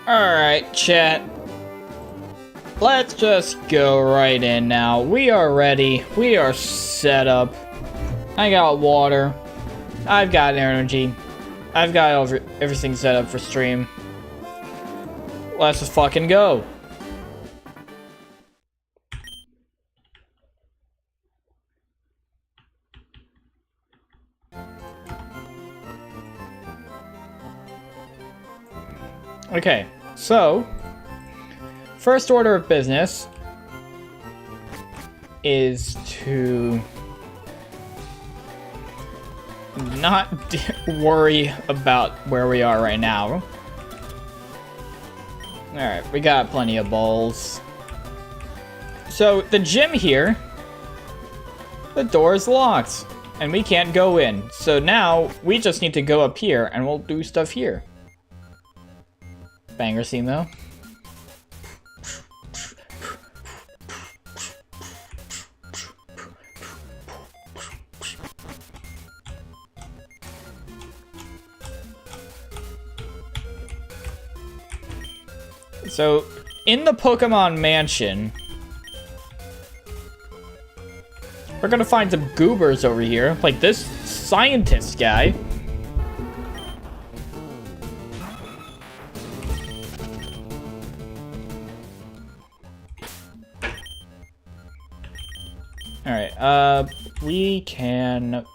Alright, chat. Let's just go right in now. We are ready. We are set up. I got water. I've got energy. I've got everything set up for stream. Let's just fucking go. Okay, so first order of business is to not worry about where we are right now. Alright, we got plenty of balls. So the gym here, the door is locked and we can't go in. So now we just need to go up here and we'll do stuff here. Banger scene though. So, in the Pokemon Mansion, we're gonna find some goobers over here, like this scientist guy. Alright, we can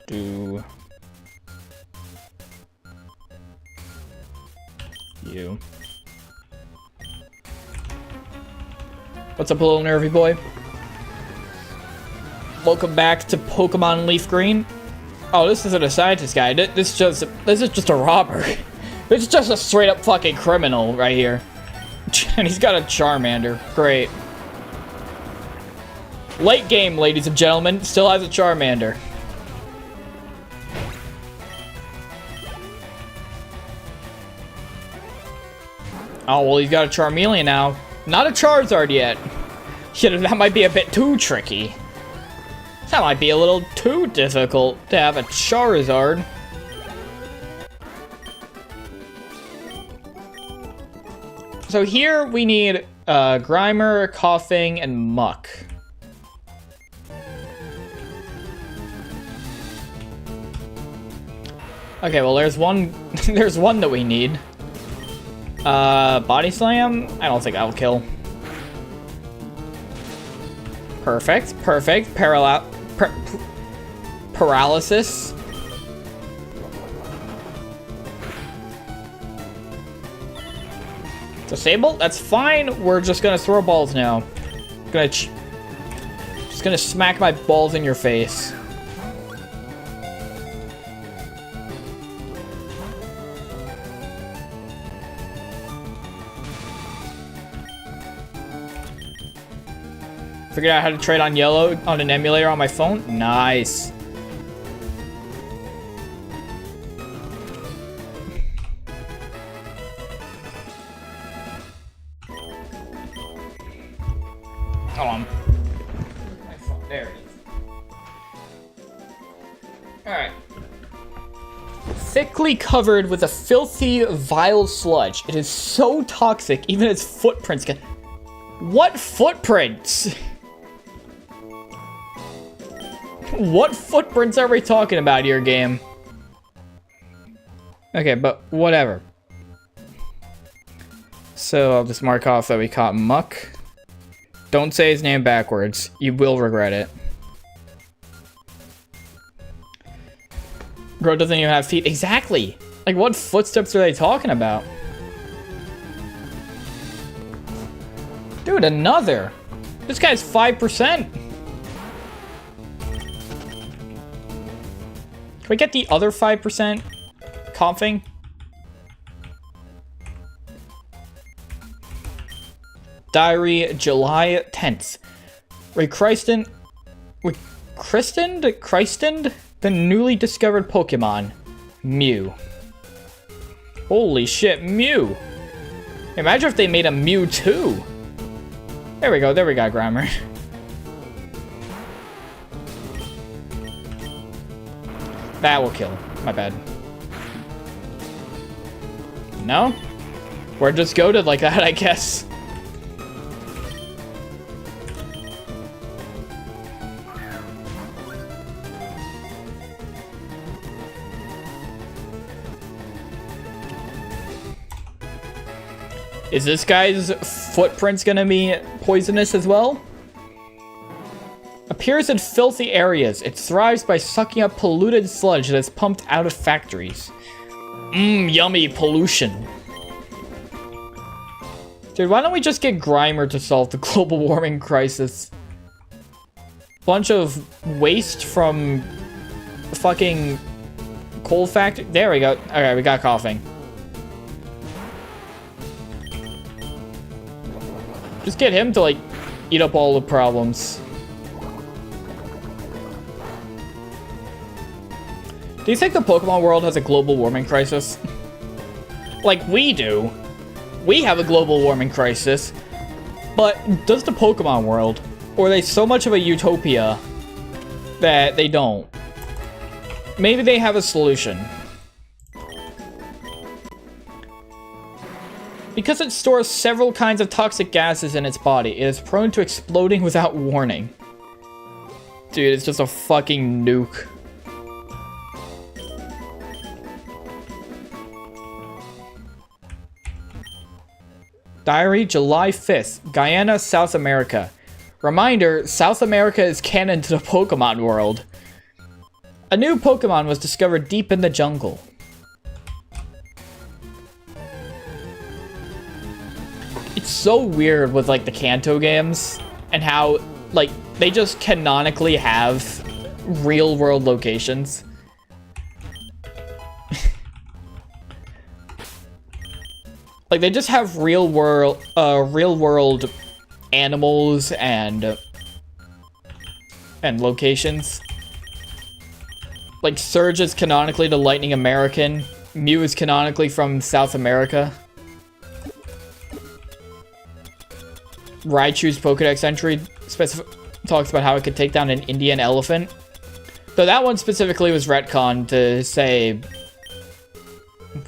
do you. What's up, little nervy boy? Welcome back to Pokemon Leaf Green. Oh, this isn't a scientist guy. This is just a robber. This is just a straight up fucking criminal right here. And he's got a Charmander. Great. Late game, ladies and gentlemen, still has a Charmander. Oh, well, he's got a Charmeleon now. Not a Charizard yet. Shit, that might be a bit too tricky. That might be a little too difficult to have a Charizard. So here we need Grimer, Coughing, and Muck. Okay, well there's one there's one that we need. Body Slam? I don't think that'll kill. Perfect, perfect. Paralysis. Disable? That's fine. We're just gonna throw balls now. Just gonna smack my balls in your face. Figured out how to trade on yellow on an emulator on my phone. Nice. Hold on. My phone. There it is. Alright. Thickly covered with a filthy, vile sludge. It is so toxic, even its footprints can... What footprints? What footprints are we talking about here, game? Okay, but whatever. So I'll just mark off that we caught Muck. Don't say his name backwards. You will regret it. Bro doesn't even have feet. Exactly. Like, what footsteps are they talking about? Dude, another. This guy's 5%. Can we get the other 5% coughing? Diary, July 10th. Rechristened the newly discovered Pokemon, Mew. Holy shit, Mew. Imagine if they made a Mewtwo. There we go, Grammar. That will kill. My bad. No? We're just goated like that, I guess. Is this guy's footprints gonna be poisonous as well? Appears in filthy areas. It thrives by sucking up polluted sludge that is pumped out of factories. Yummy pollution. Dude, why don't we just get Grimer to solve the global warming crisis? Bunch of waste from fucking coal factory. There we go. Alright, we got coughing. Just get him to, like, eat up all the problems. Do you think the Pokemon world has a global warming crisis? Like we do. We have a global warming crisis. But does the Pokemon world? Or are they so much of a utopia that they don't? Maybe they have a solution. Because it stores several kinds of toxic gases in its body, it is prone to exploding without warning. Dude, it's just a fucking nuke. Diary, July 5th, Guyana, South America. Reminder, South America is canon to the Pokemon world. A new Pokemon was discovered deep in the jungle. It's so weird with, like, the Kanto games and how, like, they just canonically have real-world locations. Like, they just have real-world animals and locations. Like, Surge is canonically the Lightning American. Mew is canonically from South America. Raichu's Pokedex entry talks about how it could take down an Indian elephant. Though that one specifically was retconned to say...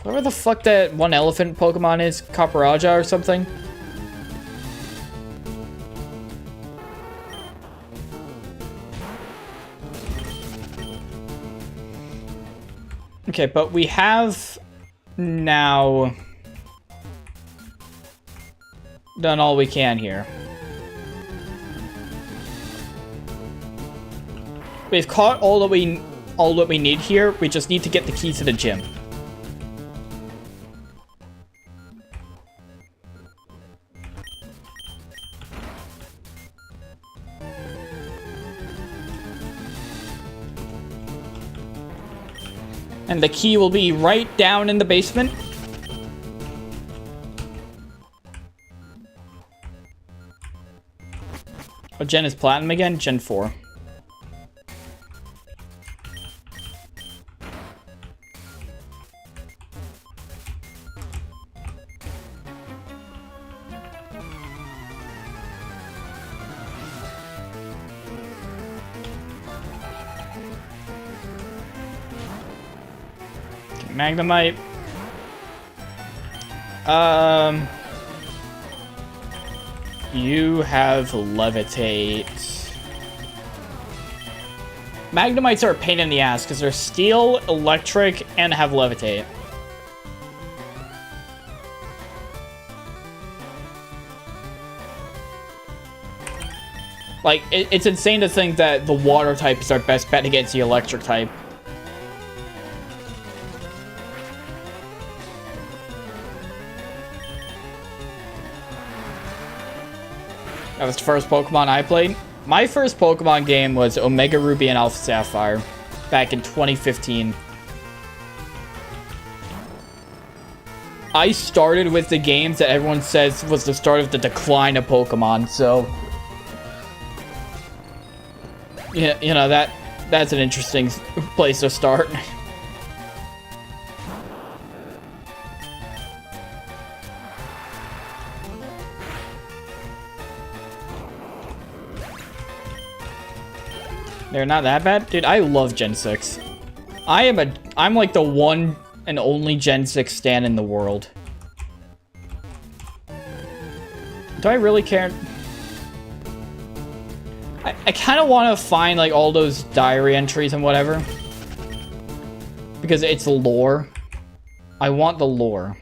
whatever the fuck that one elephant Pokemon is, Caparaja or something. Okay, but we have now done all we can here. We've caught all that we need here. We just need to get the key to the gym. And the key will be right down in the basement. Oh, Gen is Platinum again? Gen 4. Magnemite. You have Levitate. Magnemites are a pain in the ass because they're steel, electric, and have Levitate. Like, it's insane to think that the water type is our best bet against the electric type. That was the first Pokemon I played. My first Pokemon game was Omega Ruby and Alpha Sapphire back in 2015. I started with the games that everyone says was the start of the decline of Pokemon, so... Yeah, you know, that's an interesting place to start. They're not that bad? Dude, I love Gen 6. I'm like the one and only Gen 6 stan in the world. Do I really care? I kind of want to find like all those diary entries and whatever. Because it's lore. I want the lore.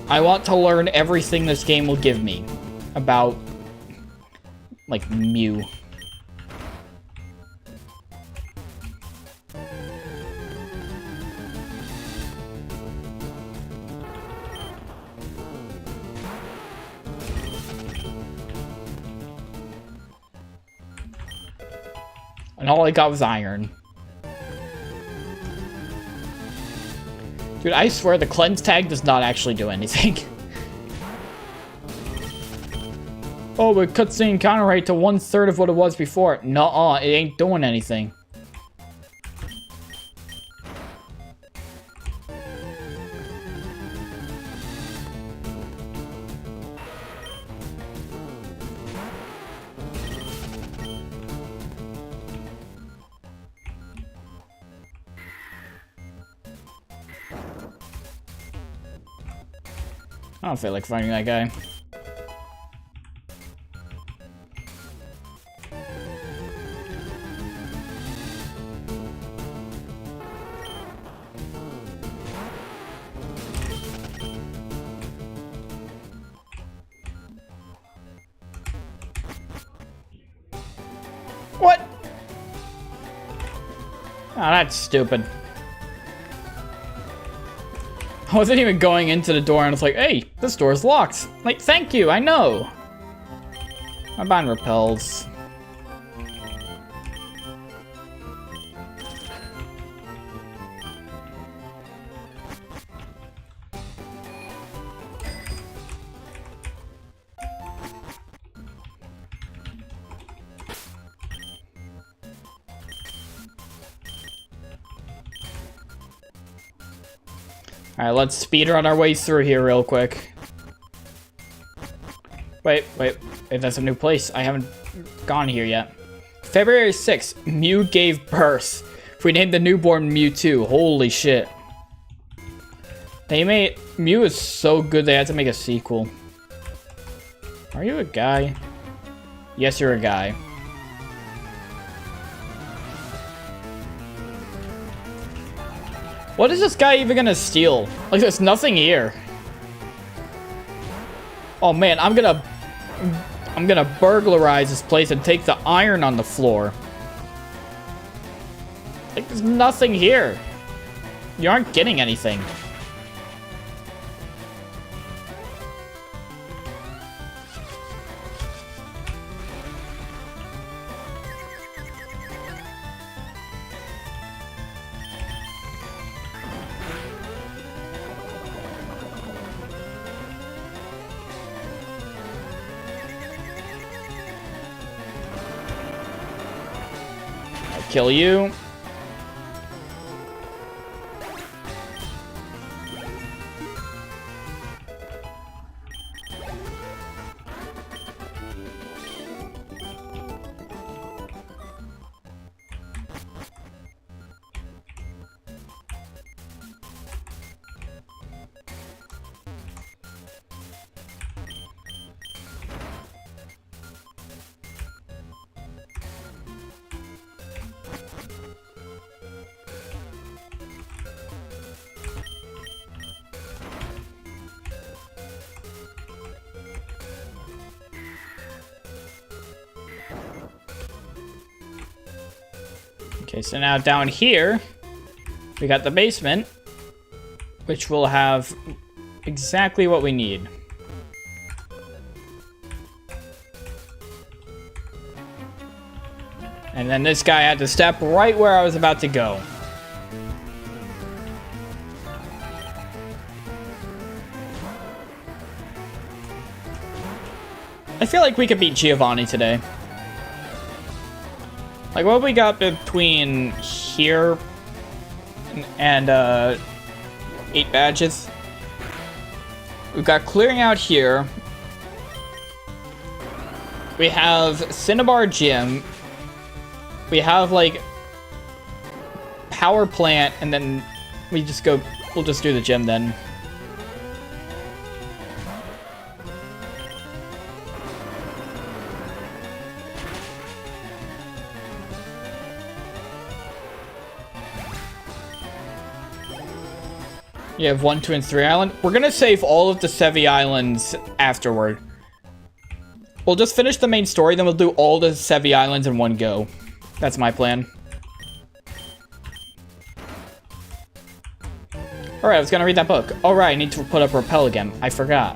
I want to learn everything this game will give me about, like, Mew. And all I got was iron. Dude, I swear the cleanse tag does not actually do anything. Oh, but cutscene counter rate to 1/3 of what it was before. Nuh-uh, it ain't doing anything. I don't feel like fighting that guy. What? Oh, that's stupid. I wasn't even going into the door and it's like, hey, this door's locked. Like, thank you, I know. My bind repels. Alright, let's speedrun our way through here real quick. Wait, that's a new place. I haven't gone here yet. February 6th, Mew gave birth. If we named the newborn Mewtwo, holy shit. Mew is so good they had to make a sequel. Are you a guy? Yes, you're a guy. What is this guy even gonna steal? Like, there's nothing here. Oh man, I'm gonna burglarize this place and take the iron on the floor. Like, there's nothing here. You aren't getting anything. Kill you. Okay, so now down here, we got the basement. which will have exactly what we need. And then this guy had to step right where I was about to go. I feel like we could beat Giovanni today. Like, what we got between here and 8 badges? We've got clearing out here. We have Cinnabar Gym. We have, like, power plant, and then we just go, we'll just do the gym then. You have 1, 2, and 3 island. We're gonna save all of the Sevi Islands afterward. We'll just finish the main story, then we'll do all the Sevi Islands in one go. That's my plan. Alright, I was gonna read that book. Alright, I need to put up Repel again. I forgot.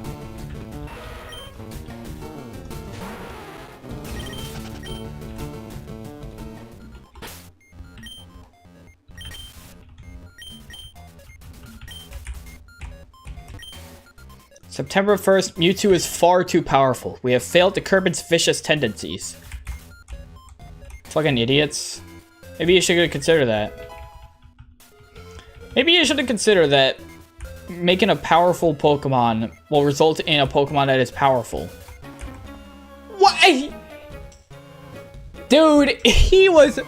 September 1st, Mewtwo is far too powerful. We have failed to curb its vicious tendencies. Fucking idiots. Maybe you should consider that. Maybe you should consider that making a powerful Pokemon will result in a Pokemon that is powerful. What? Dude, he was...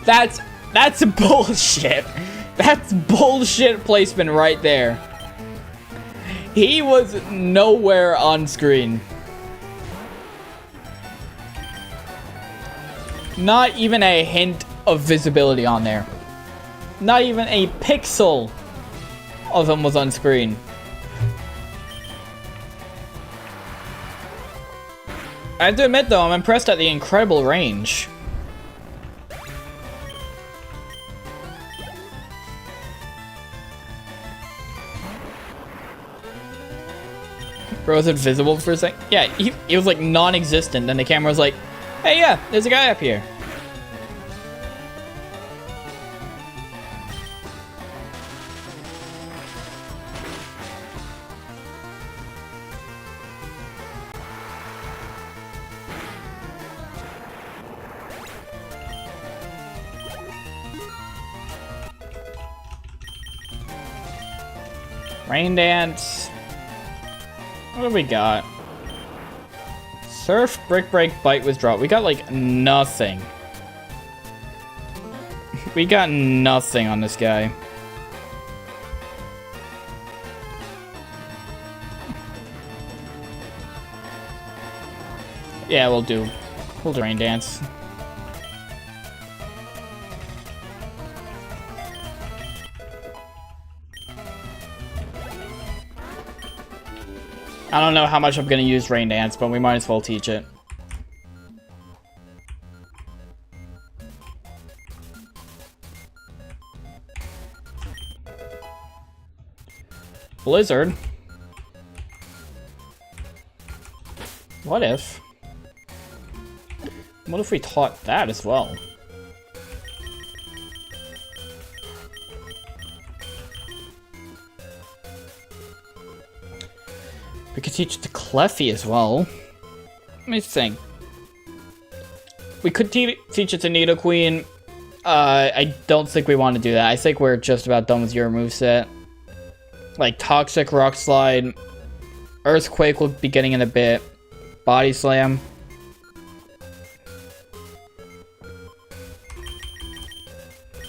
That's bullshit. That's bullshit placement right there. He was nowhere on screen. Not even a hint of visibility on there. Not even a pixel of him was on screen. I have to admit though, I'm impressed at the incredible range. Bro, was invisible for a sec? Yeah, he was like non-existent. Then the camera was like, hey, yeah, there's a guy up here. Rain Dance. What do we got? Surf, Brick Break, Bite, Withdraw. We got like nothing. We got nothing on this guy. Yeah, we'll do Rain Dance. I don't know how much I'm gonna use Rain Dance, but we might as well teach it. Blizzard? What if? What if we taught that as well? We could teach it to Cleffy as well. Let me think. We could teach it to Nidoqueen. I don't think we want to do that. I think we're just about done with your moveset. Like Toxic, Rock Slide, Earthquake will be getting in a bit. Body Slam.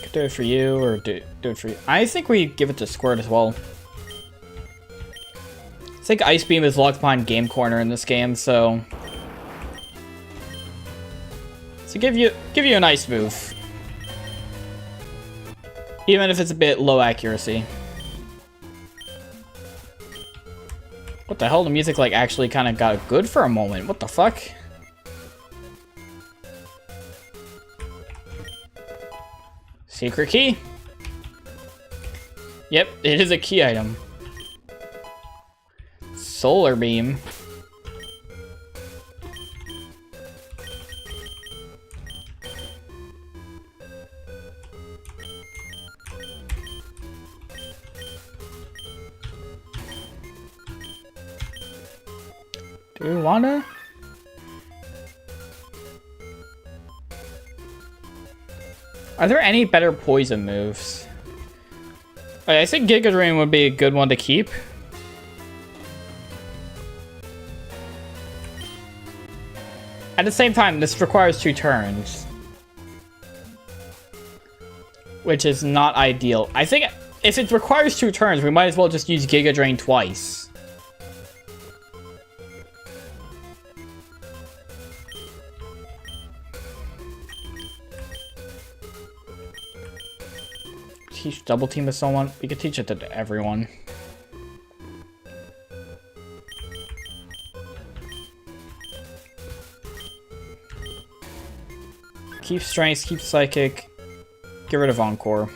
Could do it for you or do it for you. I think we give it to Squirt as well. I think Ice Beam is locked behind Game Corner in this game, so give you a nice move, even if it's a bit low accuracy. What the hell? The music like actually kind of got good for a moment. What the fuck? Secret key. Yep, it is a key item. Solar beam. Do we wanna? Are there any better poison moves? Okay, I think Giga Drain would be a good one to keep. At the same time, this requires 2 turns. Which is not ideal. I think if it requires 2 turns, we might as well just use Giga Drain twice. Teach double team to someone. We could teach it to everyone. Keep strength, keep psychic. Get rid of Encore.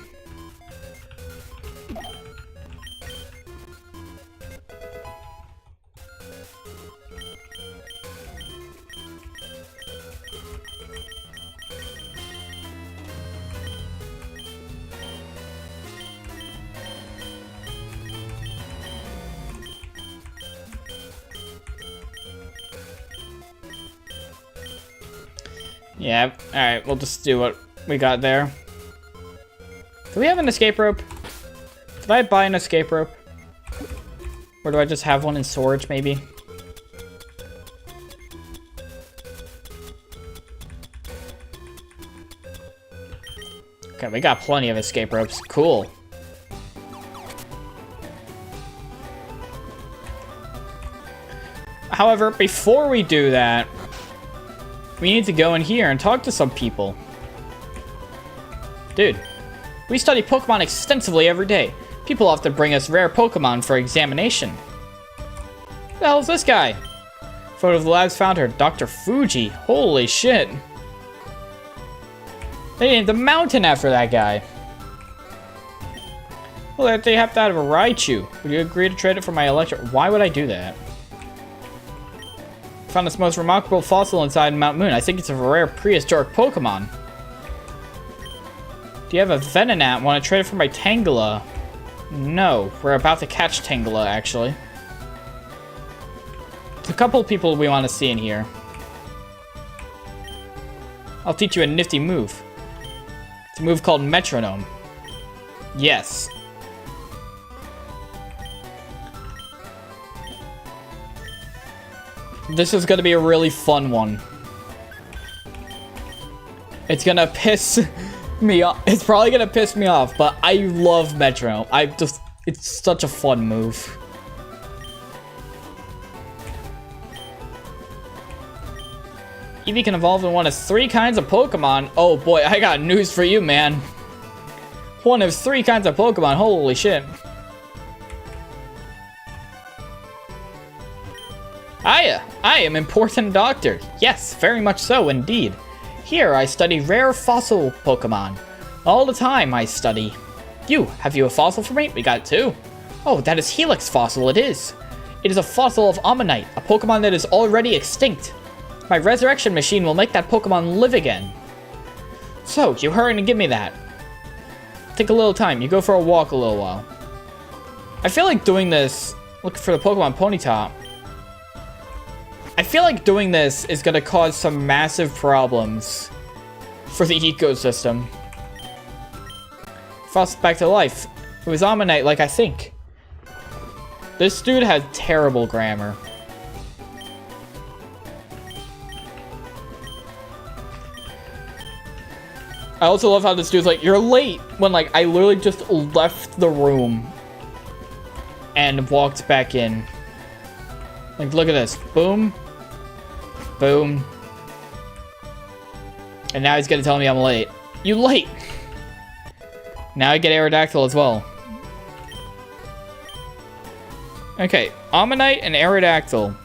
Yeah, alright, we'll just do what we got there. Do we have an escape rope? Did I buy an escape rope? Or do I just have one in storage, maybe? Okay, we got plenty of escape ropes. Cool. However, before we do that, we need to go in here and talk to some people. Dude, we study Pokemon extensively every day. People often bring us rare Pokemon for examination. Who the hell is this guy? Photo of the lab's founder, Dr. Fuji. Holy shit. They named the mountain after that guy. Well, they have to have a Raichu. Would you agree to trade it for my electric? Why would I do that? Found this most remarkable fossil inside Mount Moon. I think it's a rare prehistoric Pokemon. Do you have a Venonat? Want to trade it for my Tangela? No, we're about to catch Tangela, actually. There's a couple people we want to see in here. I'll teach you a nifty move. It's a move called Metronome. Yes. This is gonna be a really fun one. It's gonna piss me off. It's probably gonna piss me off, but I love Metronome. It's such a fun move. Eevee can evolve in one of 3 kinds of Pokemon. Oh boy, I got news for you, man. One of 3 kinds of Pokemon, holy shit. Hiya, I am important doctor. Yes, very much so indeed. Here I study rare fossil Pokemon. All the time I study. Have you a fossil for me? We got 2. Oh, that is Helix fossil, it is. It is a fossil of Ammonite, a Pokemon that is already extinct. My resurrection machine will make that Pokemon live again. So, you hurry and give me that. Take a little time, you go for a walk a little while. I feel like doing this, looking for the Pokemon Ponyta. I feel like doing this is gonna cause some massive problems for the ecosystem. Frost back to life. It was Ammonite, like I think. This dude had terrible grammar. I also love how this dude's like, you're late, when like I literally just left the room and walked back in. Like, look at this. Boom. Boom. And now he's gonna tell me I'm late. You late! Now I get Aerodactyl as well. Okay, Ammonite and Aerodactyl.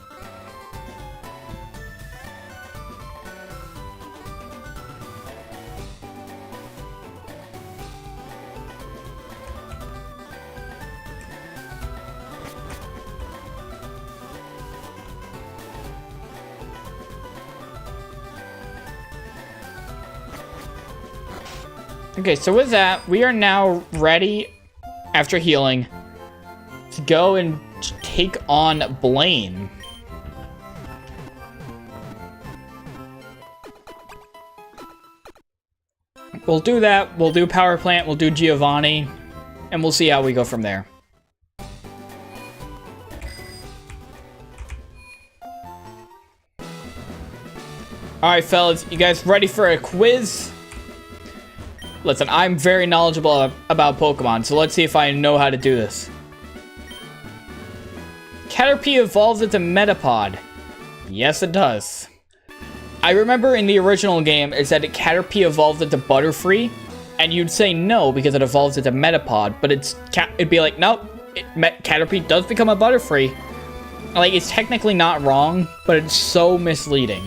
Okay, so with that, we are now ready, after healing, to go and take on Blaine. We'll do that, we'll do Power Plant, we'll do Giovanni, and we'll see how we go from there. Alright, fellas, you guys ready for a quiz? Listen, I'm very knowledgeable about Pokemon, so let's see if I know how to do this. Caterpie evolves into Metapod. Yes, it does. I remember in the original game, it said Caterpie evolved into Butterfree, and you'd say no because it evolves into Metapod, but it'd be like, nope, Caterpie does become a Butterfree. Like, it's technically not wrong, but it's so misleading.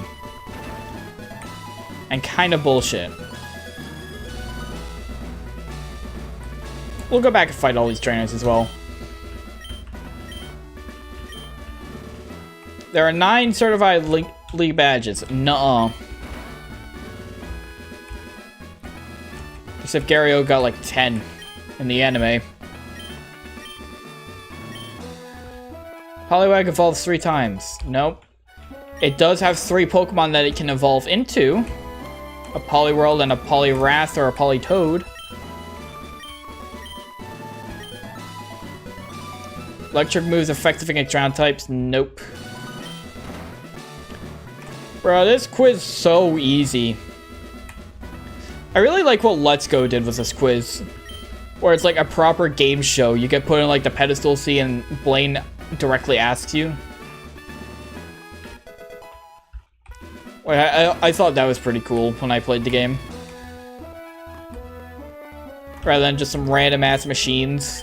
And kind of bullshit. We'll go back and fight all these trainers as well. There are 9 certified league badges. Nuh-uh. Except Gario got like 10 in the anime. Poliwag evolves 3 times. Nope. It does have 3 Pokemon that it can evolve into. A Poliwhirl and a Poliwrath or a Politoad. Electric moves effective against ground types? Nope. Bro, this quiz is so easy. I really like what Let's Go did with this quiz. Where it's like a proper game show. You get put in like the pedestal seat and Blaine directly asks you. I thought that was pretty cool when I played the game. Rather than just some random ass machines.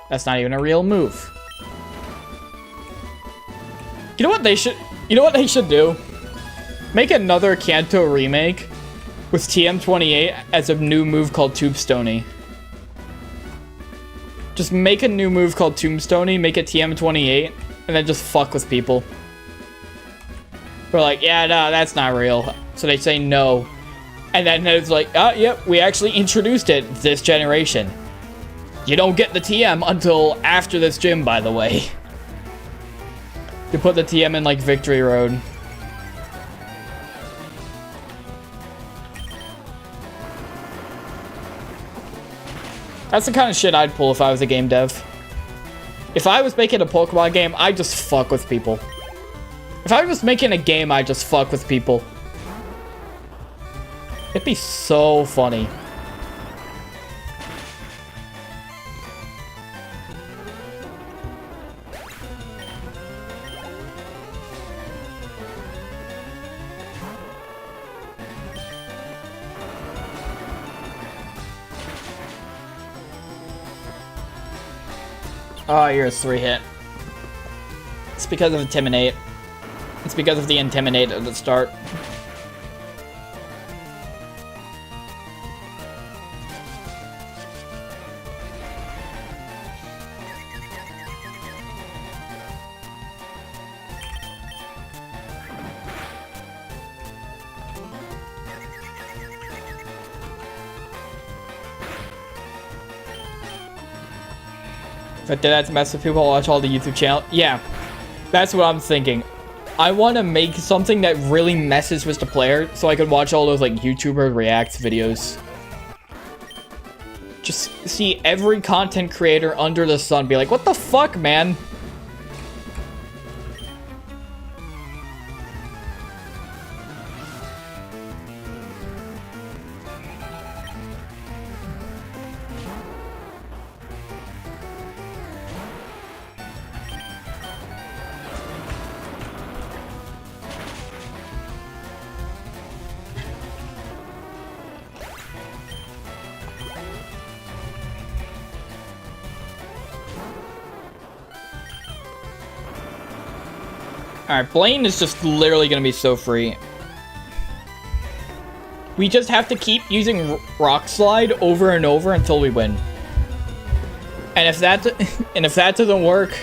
That's not even a real move. You know what they should do? Make another Kanto remake with TM28 as a new move called Tombstony. Just make a new move called Tombstony, make it TM28, and then just fuck with people. We're like, yeah, no, that's not real. So they say no. And then it's like, oh, yep, we actually introduced it this generation. You don't get the TM until after this gym, by the way. You put the TM in, like, Victory Road. That's the kind of shit I'd pull if I was a game dev. If I was making a Pokemon game, I'd just fuck with people. If I was making a game, I'd just fuck with people. It'd be so funny. Oh, you're a 3-hit. It's because of Intimidate. It's because of the Intimidate at the start. If I did that to mess with people, I'll watch all the YouTube channel. Yeah, that's what I'm thinking. I want to make something that really messes with the player so I could watch all those like YouTuber reacts videos. Just see every content creator under the sun be like, what the fuck, man? Alright, Blaine is just literally gonna be so free. We just have to keep using Rock Slide over and over until we win. And if that doesn't work,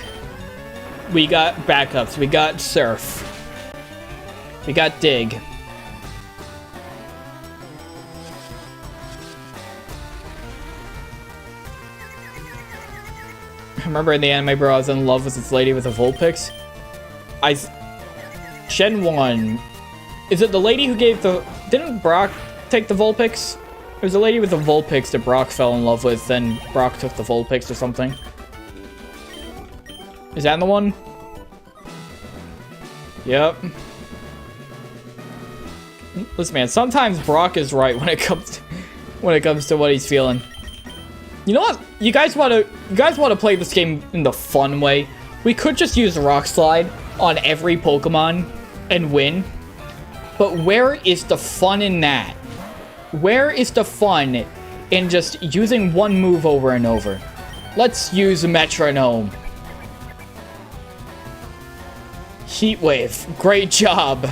we got backups. We got Surf. We got Dig. Remember in the anime, bro, I was in love with this lady with the Vulpix? Gen 1. Is it the lady who gave the... Didn't Brock take the Vulpix? It was a lady with the Vulpix that Brock fell in love with, then Brock took the Vulpix or something. Is that the one? Yep. Listen, man, sometimes Brock is right when it comes to what he's feeling. You know what? You guys want to play this game in the fun way? We could just use Rock Slide on every Pokemon and win. But where is the fun in that? Where is the fun in just using one move over and over? Let's use Metronome. Heat Wave. Great job.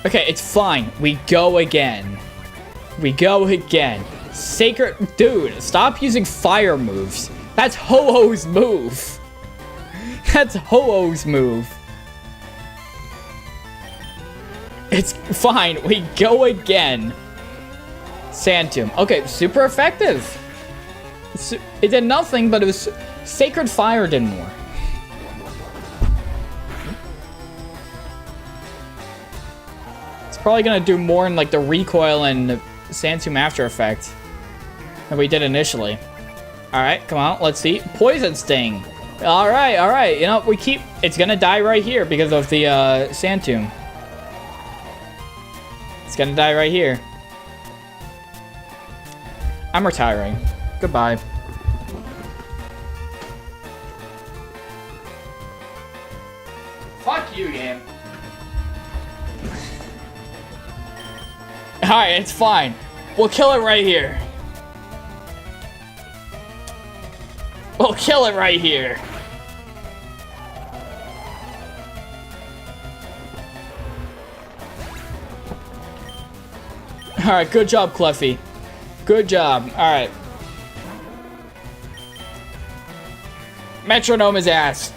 Okay, it's fine. We go again. We go again. Sacred... Dude, stop using fire moves. That's Ho-Oh's move. That's Ho-Oh's move. It's fine. We go again. Sand Tomb. Okay, super effective. It did nothing, but it was... Sacred Fire did more. It's probably gonna do more in, like, the recoil and Sand Tomb After Effect than we did initially. Alright, come on. Let's see. Poison Sting. Alright, alright. You know, we keep... It's gonna die right here because of the, Sand Tomb. It's gonna die right here. I'm retiring. Goodbye. Fuck you, game. Alright, it's fine. We'll kill it right here. We'll kill it right here. Alright, good job, Cleffy. Good job. Alright. Metronome his ass.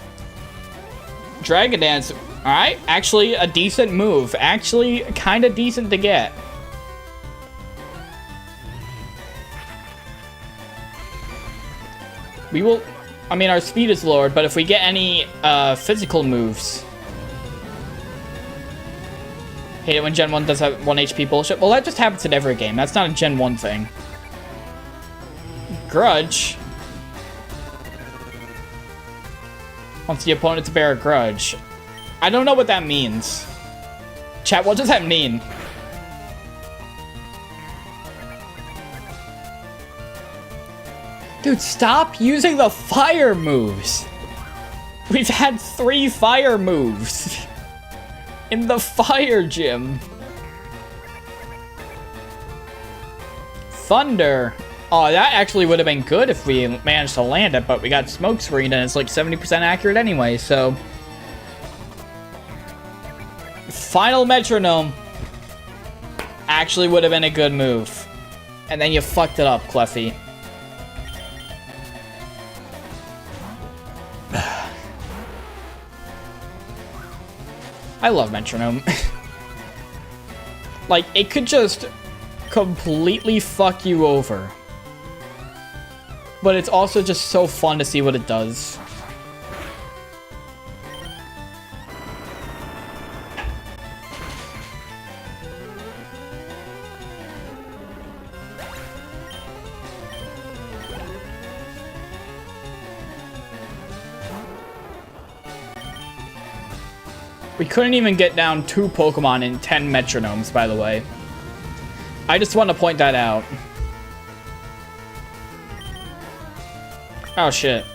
Dragon Dance. Alright, actually a decent move. Actually, kind of decent to get. We will... I mean, our speed is lowered, but if we get any physical moves... Hate it when Gen 1 does have 1 HP bullshit. Well, that just happens in every game. That's not a Gen 1 thing. Grudge. Wants the opponent to bear a grudge. I don't know what that means. Chat, what does that mean? Dude, stop using the fire moves. We've had 3 fire moves. In the fire gym. Thunder. Oh, that actually would have been good if we managed to land it, but we got smoke screened and it's like 70% accurate anyway, so. Final Metronome. Actually would have been a good move. And then you fucked it up, Cleffy. I love Metronome. Like, it could just completely fuck you over. But it's also just so fun to see what it does. We couldn't even get down 2 Pokemon in 10 Metronomes, by the way. I just want to point that out. Oh, shit.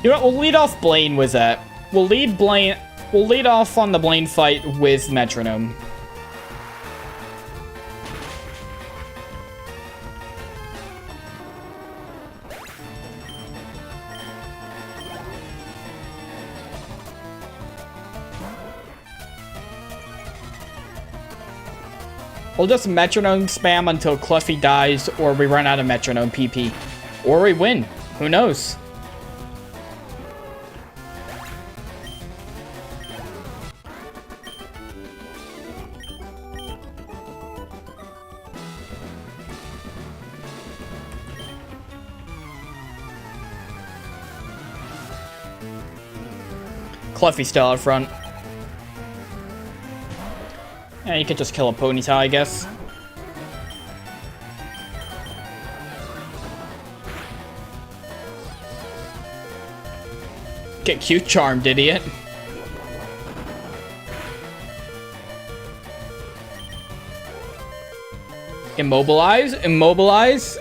You know what? We'll lead off Blaine with that. We'll lead off on the Blaine fight with Metronome. We'll just Metronome spam until Cleffy dies, or we run out of Metronome PP. Or we win. Who knows? Cluffy's still out front. Yeah, you could just kill a Ponyta, I guess. Get cute charmed, idiot. Immobilize, immobilize.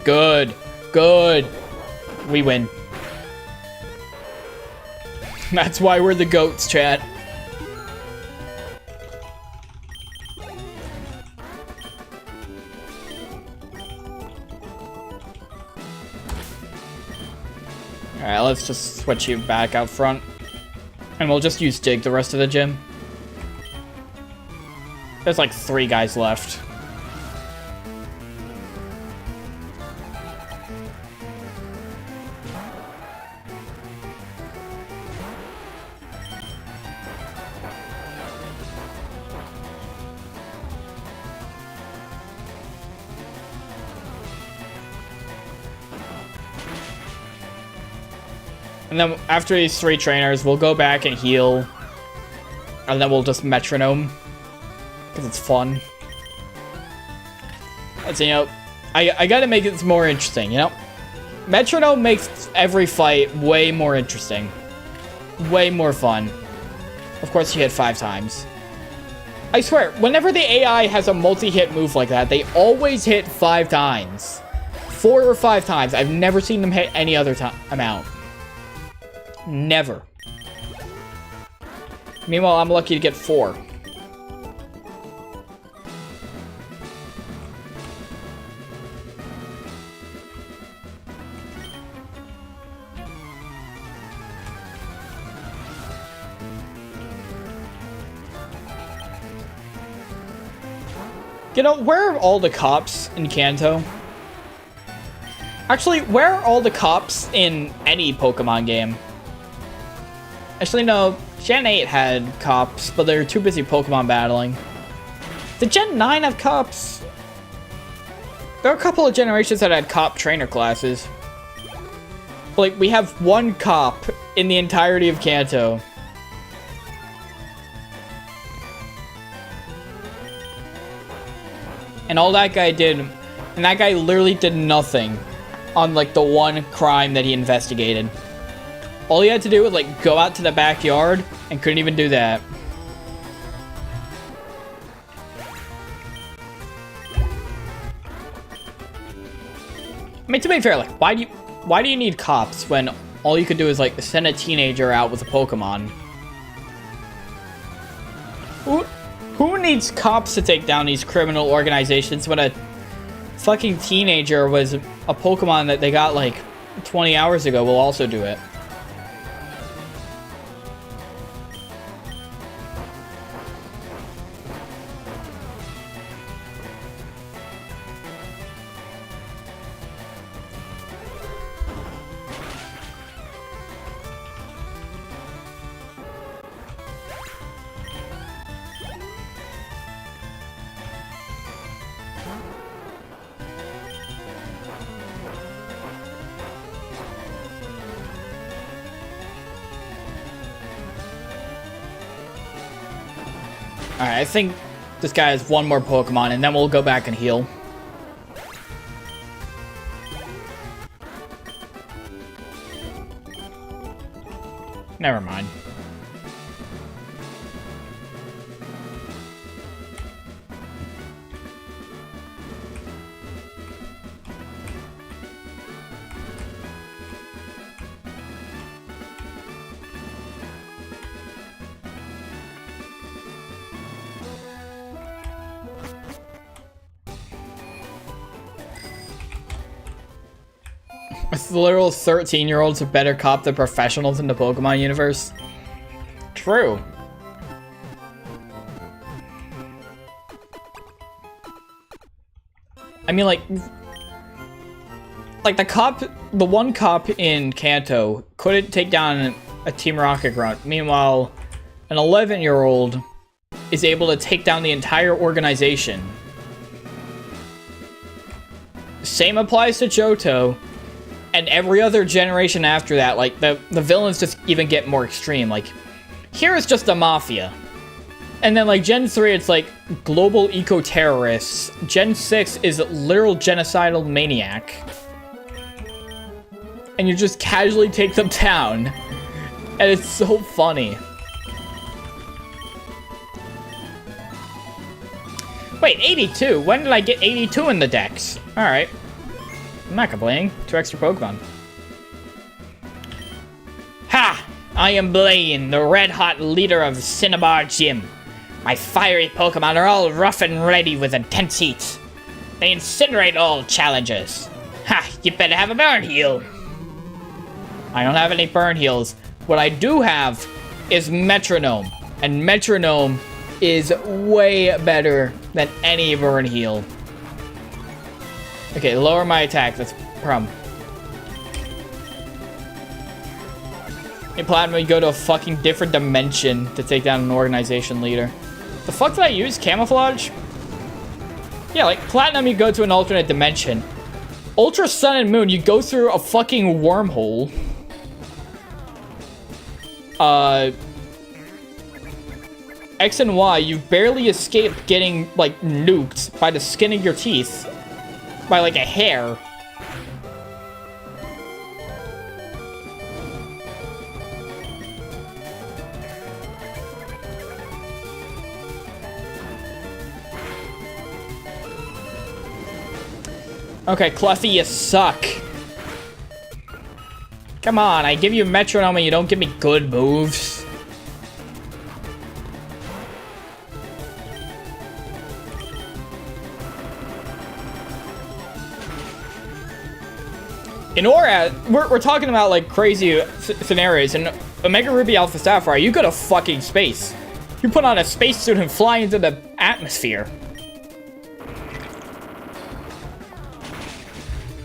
Good, good. We win. That's why we're the GOATs, chat. Alright, let's just switch you back out front. And we'll just use Dig the rest of the gym. There's like 3 guys left. And then after these 3 trainers, we'll go back and heal. And then we'll just metronome. Because it's fun. Let's see, you know, I gotta make it more interesting, you know? Metronome makes every fight way more interesting. Way more fun. Of course, you hit 5 times. I swear, whenever the AI has a multi-hit move like that, they always hit 5 times. 4 or 5 times. I've never seen them hit any other amount. Never. Meanwhile, I'm lucky to get 4. You know, where are all the cops in Kanto? Actually, where are all the cops in any Pokemon game? Actually, no. Gen 8 had cops, but they were too busy Pokemon battling. Did Gen 9 have cops? There are a couple of generations that had cop trainer classes. Like, we have 1 cop in the entirety of Kanto. And all that guy did, and that guy literally did nothing on, like, the 1 crime that he investigated. All he had to do was, like, go out to the backyard and couldn't even do that. I mean, to be fair, like, why do you need cops when all you could do is, like, send a teenager out with a Pokemon? Who needs cops to take down these criminal organizations when a fucking teenager was a Pokemon that they got, like, 20 hours ago will also do it? Alright, I think this guy has 1 more Pokemon, and then we'll go back and heal. Never mind. The literal 13-year-olds are better cop than professionals in the Pokemon universe. True. I mean, like the 1 cop in Kanto couldn't take down a Team Rocket Grunt. Meanwhile, an 11-year-old is able to take down the entire organization. Same applies to Johto. And every other generation after that, like, the villains just even get more extreme. Like, here it's just the Mafia. And then, like, Gen 3, it's, like, global eco-terrorists. Gen 6 is literal genocidal maniac. And you just casually take them down. And it's so funny. Wait, 82? When did I get 82 in the Dex? Alright. I'm not complaining. 2 extra Pokemon. Ha! I am Blaine, the red-hot leader of Cinnabar Gym. My fiery Pokemon are all rough and ready with intense heat. They incinerate all challengers. Ha! You better have a burn heal. I don't have any burn heals. What I do have is Metronome. And Metronome is way better than any burn heal. Okay, lower my attack. That's problem. In Platinum, you go to a fucking different dimension to take down an organization leader. The fuck did I use? Camouflage? Yeah, like, Platinum, you go to an alternate dimension. Ultra Sun and Moon, you go through a fucking wormhole. X and Y, you barely escaped getting, like, nuked by the skin of your teeth. By, like, a hair. Okay, Cluffy, you suck. Come on, I give you Metronome and you don't give me good moves. In Aura, we're talking about, like, crazy scenarios. In Omega Ruby Alpha Sapphire, you go to fucking space. You put on a spacesuit and fly into the atmosphere.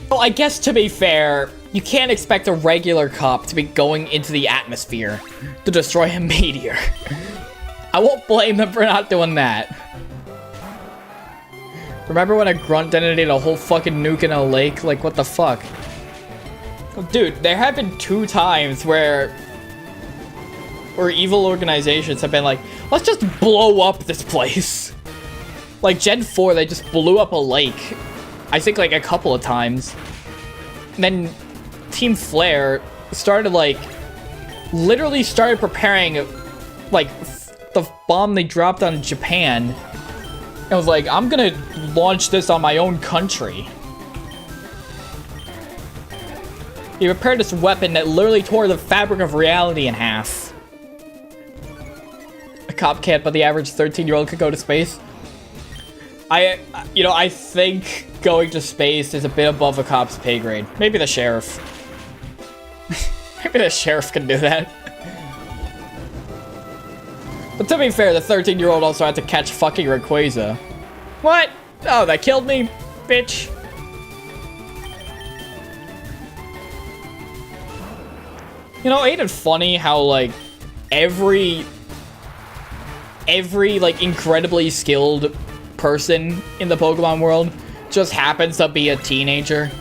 Well, I guess to be fair, you can't expect a regular cop to be going into the atmosphere to destroy a meteor. I won't blame them for not doing that. Remember when a grunt detonated a whole fucking nuke in a lake? Like, what the fuck? Dude, there have been 2 times where evil organizations have been like, let's just blow up this place. Like, Gen 4, they just blew up a lake. I think, like, a couple of times. And then Team Flare started, like, literally started preparing, like, the bomb they dropped on Japan. And was like, I'm gonna launch this on my own country. He prepared this weapon that literally tore the fabric of reality in half. A cop can't, but the average 13-year-old could go to space. I think going to space is a bit above a cop's pay grade. Maybe the sheriff. Maybe the sheriff can do that. But to be fair, the 13-year-old also had to catch fucking Rayquaza. What? Oh, that killed me, bitch. You know, ain't it funny how, like, every like, incredibly skilled person in the Pokemon world just happens to be a teenager?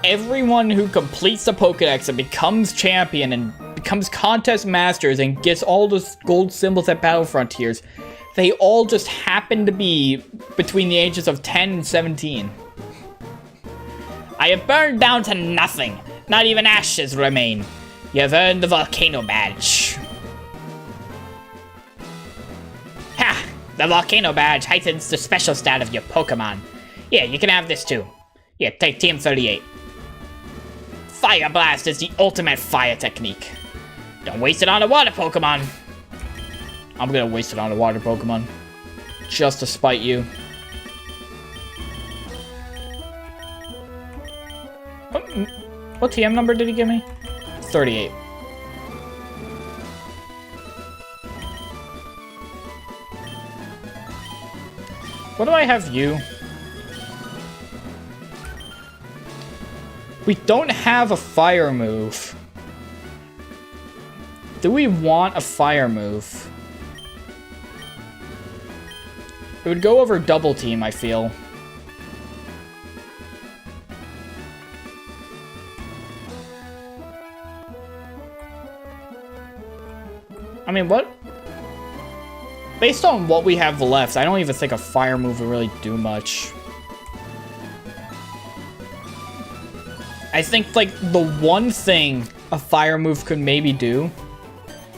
Everyone who completes the Pokedex and becomes champion and becomes contest masters and gets all those gold symbols at Battle Frontiers, they all just happen to be between the ages of 10 and 17. I have burned down to nothing. Not even ashes remain. You have earned the Volcano Badge. Ha! The Volcano Badge heightens the special stat of your Pokemon. Yeah, you can have this too. Yeah, take Team 38. Fire Blast is the ultimate fire technique. Don't waste it on a water Pokemon. I'm gonna waste it on a water Pokemon. Just to spite you. What TM number did he give me? 38. What do I have you? We don't have a fire move. Do we want a fire move? It would go over double team, I feel. I mean, what? Based on what we have left, I don't even think a fire move would really do much. I think, like, the one thing a fire move could maybe do...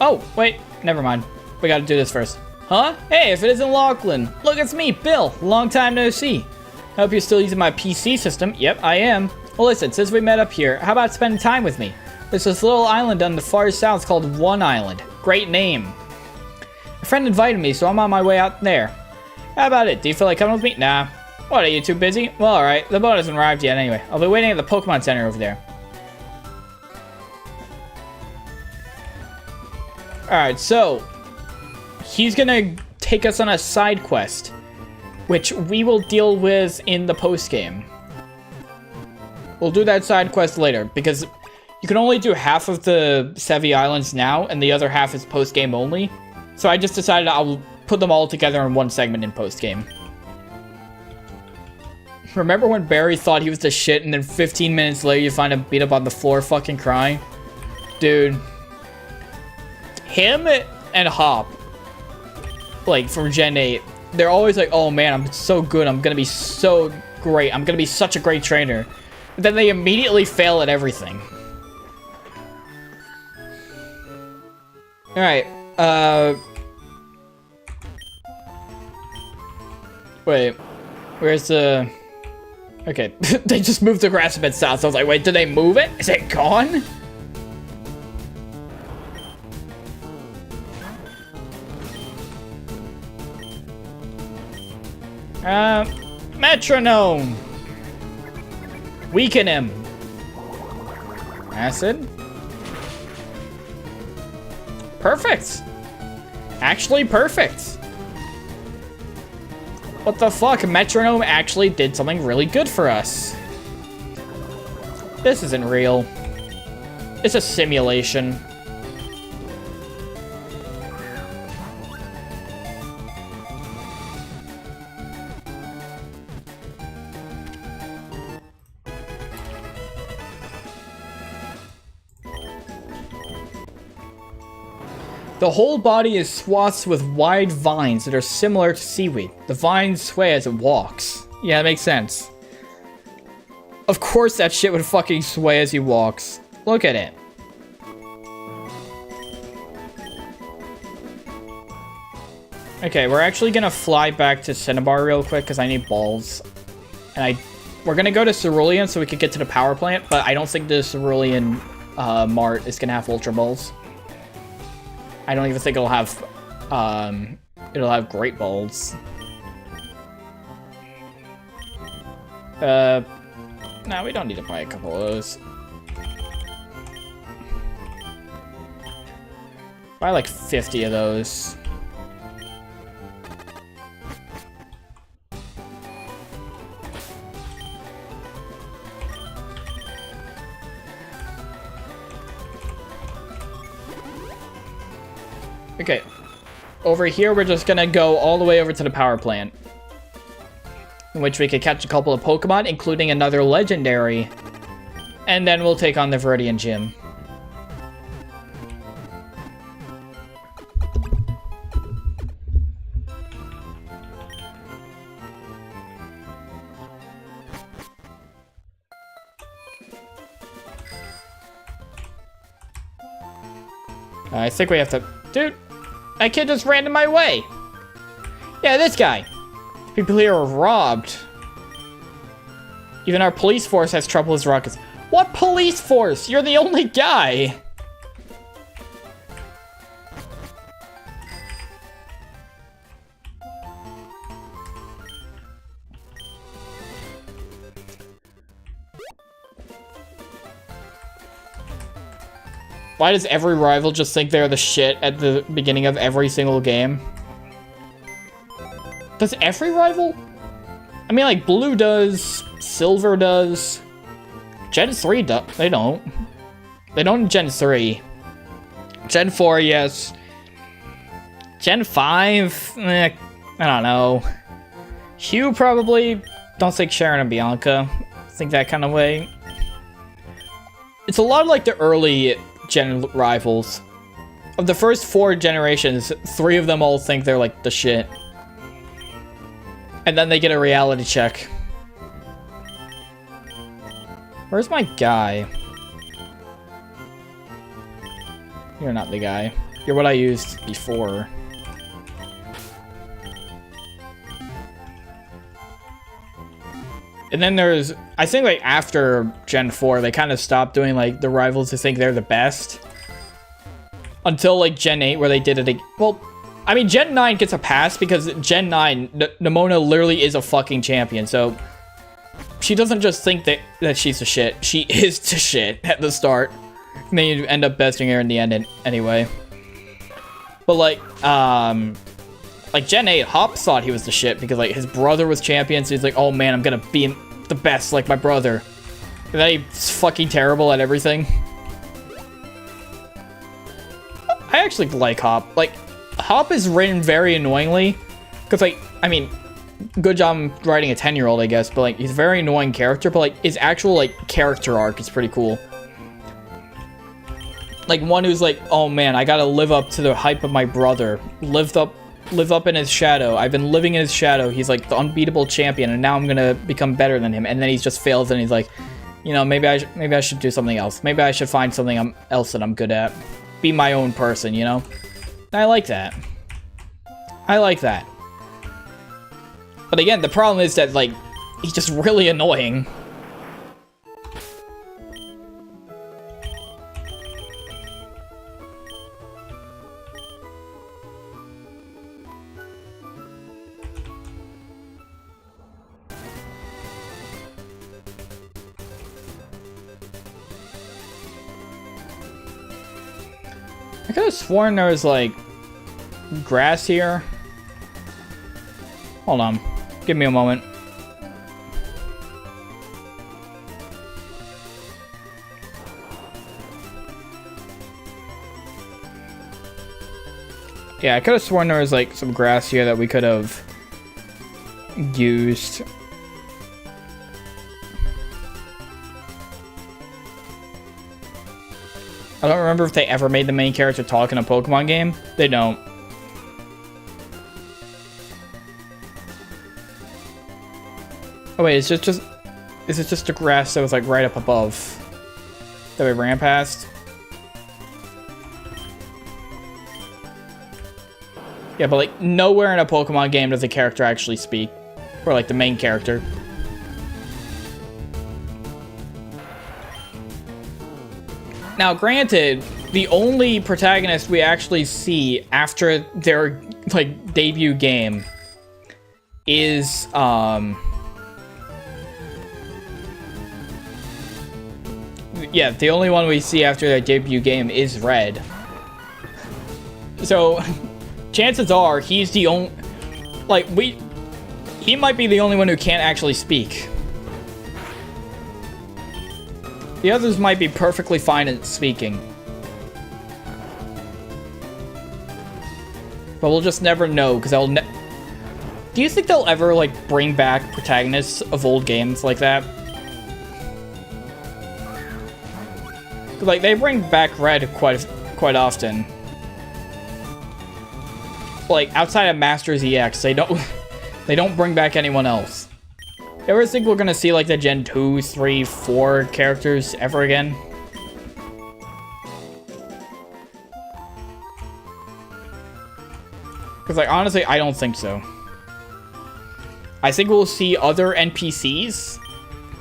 Oh, wait, never mind. We gotta do this first. Huh? Hey, if it isn't Lachlan. Look, it's me, Bill. Long time no see. Hope you're still using my PC system. Yep, I am. Well, listen, since we met up here, how about spending time with me? There's this little island on the far south called One Island. Great name. A friend invited me, so I'm on my way out there. How about it? Do you feel like coming with me? Nah. What, are you too busy? Well, alright. The boat hasn't arrived yet anyway. I'll be waiting at the Pokemon Center over there. Alright, so... he's gonna take us on a side quest, which we will deal with in the post-game. We'll do that side quest later, because you can only do half of the Sevi Islands now, and the other half is post-game only. So I just decided I'll put them all together in one segment in post-game. Remember when Barry thought he was the shit, and then 15 minutes later you find him beat up on the floor fucking crying? Dude. Him and Hop, like, from Gen 8, they're always like, oh man, I'm so good, I'm gonna be so great, I'm gonna be such a great trainer. But then they immediately fail at everything. Alright, wait, where's the... Okay, they just moved the grass a bit south, so I was like, wait, did they move it? Is it gone? Metronome! Weaken him. Acid. Perfect. Actually perfect. What the fuck? Metronome actually did something really good for us. This isn't real. It's a simulation. The whole body is swathed with wide vines that are similar to seaweed. The vines sway as it walks. Yeah, that makes sense. Of course that shit would fucking sway as he walks. Look at it. Okay, we're actually gonna fly back to Cinnabar real quick because I need balls. And we're gonna go to Cerulean so we can get to the power plant, but I don't think the Cerulean Mart is gonna have Ultra Balls. I don't even think it'll have Great Balls. No, we don't need to buy a couple of those. Buy like 50 of those. Okay, over here we're just gonna go all the way over to the power plant, in which we could catch a couple of Pokemon, including another legendary, and then we'll take on the Viridian Gym. I think we have to... Dude! That kid just ran in my way! Yeah, this guy! People here are robbed. Even our police force has trouble with rockets. What police force? You're the only guy! Why does every rival just think they're the shit at the beginning of every single game? Does every rival? I mean, like, Blue does, Silver does, Gen 3 does. They don't. They don't in Gen 3. Gen 4, yes. Gen 5? I don't know. Hugh probably. Don't think Sharon and Bianca think that kind of way. It's a lot like the early Gen rivals. of the first 4 generations, 3 of them all think they're like the shit. And then they get a reality check. Where's my guy? You're not the guy. You're what I used before. And then there's, I think like after Gen 4, they kind of stopped doing like the rivals who think they're the best. Until like Gen 8 where they did it. Well, I mean Gen 9 gets a pass because Gen 9, Nimona literally is a fucking champion. So she doesn't just think that she's the shit. She is the shit at the start. And then you end up besting her in the end anyway. But like Gen 8, Hop thought he was the shit because like his brother was champion, so he's like, oh man, I'm gonna be the best like my brother. And then he's fucking terrible at everything. I actually like Hop. Like, Hop is written very annoyingly. Because like, I mean, good job writing a 10-year-old, I guess, but like, he's a very annoying character, but like, his actual like character arc is pretty cool. Like, one who's like, oh man, I gotta live up to the hype of my brother. Live up in his shadow. I've been living in his shadow. He's like the unbeatable champion, and now I'm gonna become better than him. And then he just fails, and he's like, you know, maybe I should do something else. Maybe I should find something else that I'm good at. Be my own person, you know? And I like that. I like that. But again, the problem is that like he's just really annoying. I could have sworn there was, like, grass here. Hold on. Give me a moment. Yeah, I could have sworn there was, like, some grass here that we could have used. I don't remember if they ever made the main character talk in a Pokemon game. They don't. Oh wait, is it just the grass that was like right up above that we ran past? Yeah, but like nowhere in a Pokemon game does a character actually speak. Or like the main character. Now, granted, the only protagonist we actually see after their, like, debut game is, yeah, the only one we see after their debut game is Red. So, chances are, he's the only, like, he might be the only one who can't actually speak. The others might be perfectly fine at speaking. But we'll just never know, because they'll Do you think they'll ever, like, bring back protagonists of old games like that? Like, they bring back Red quite often. Like, outside of Masters EX, they don't bring back anyone else. You ever think we're gonna see like the Gen 2, 3, 4 characters ever again? Because like honestly, I don't think so. I think we'll see other NPCs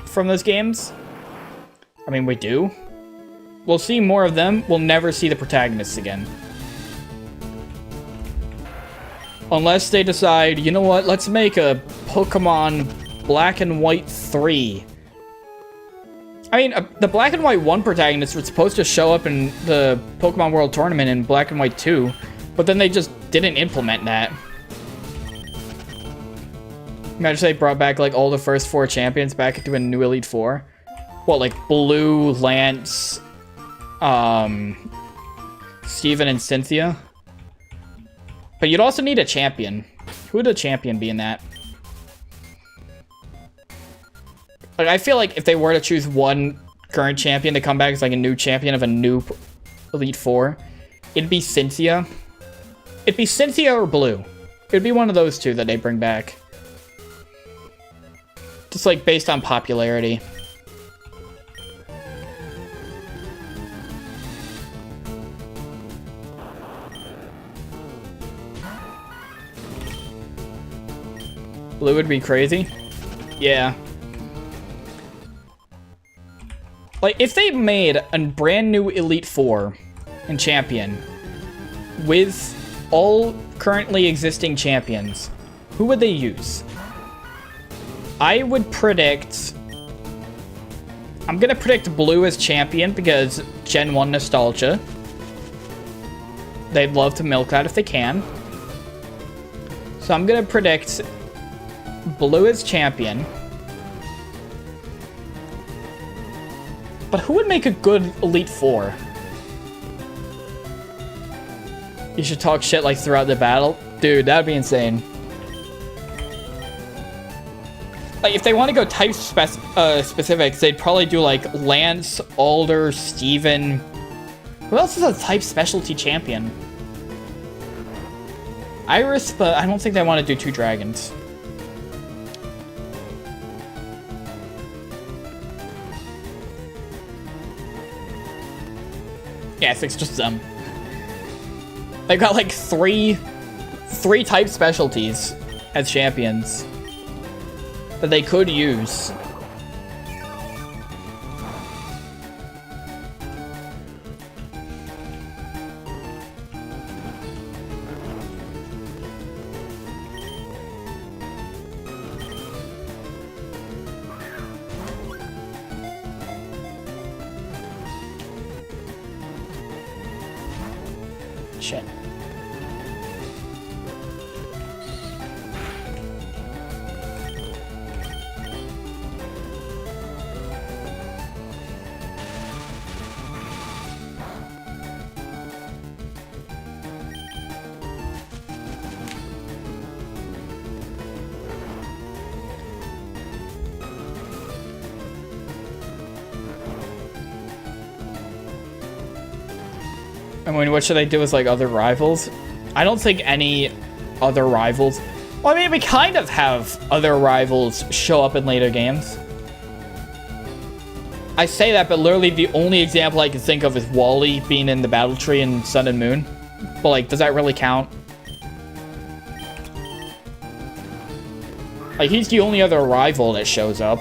from those games. I mean, we do. We'll see more of them. We'll never see the protagonists again. Unless they decide, you know what, let's make a Pokemon Black and White 3. I mean, the Black and White 1 protagonists were supposed to show up in the Pokemon World Tournament in Black and White 2, but then they just didn't implement that. Imagine if they brought back, like, all the first 4 champions back into a new Elite Four. What, like, Blue, Lance, Steven, and Cynthia? But you'd also need a champion. Who would a champion be in that? Like, I feel like if they were to choose one current champion to come back as, like, a new champion of a new Elite Four, it'd be Cynthia. It'd be Cynthia or Blue. It'd be one of those two that they bring back. Just like based on popularity. Blue would be crazy. Yeah. Like, if they made a brand new Elite Four and Champion with all currently existing champions, who would they use? I would predict... I'm gonna predict Blue as champion because Gen 1 nostalgia. They'd love to milk that if they can. So I'm gonna predict Blue as champion. But who would make a good Elite Four? You should talk shit like throughout the battle? Dude, that'd be insane. Like, if they want to go type specifics, they'd probably do like Lance, Alder, Steven. Who else is a type specialty champion? Iris, but I don't think they want to do 2 dragons. Yeah, I think it's just them. They've got like three type specialties as champions that they could use. Shit. I mean, what should I do as, like, other rivals? I don't think any other rivals... Well, I mean, we kind of have other rivals show up in later games. I say that, but literally the only example I can think of is Wally being in the battle tree in Sun and Moon. But, like, does that really count? Like, he's the only other rival that shows up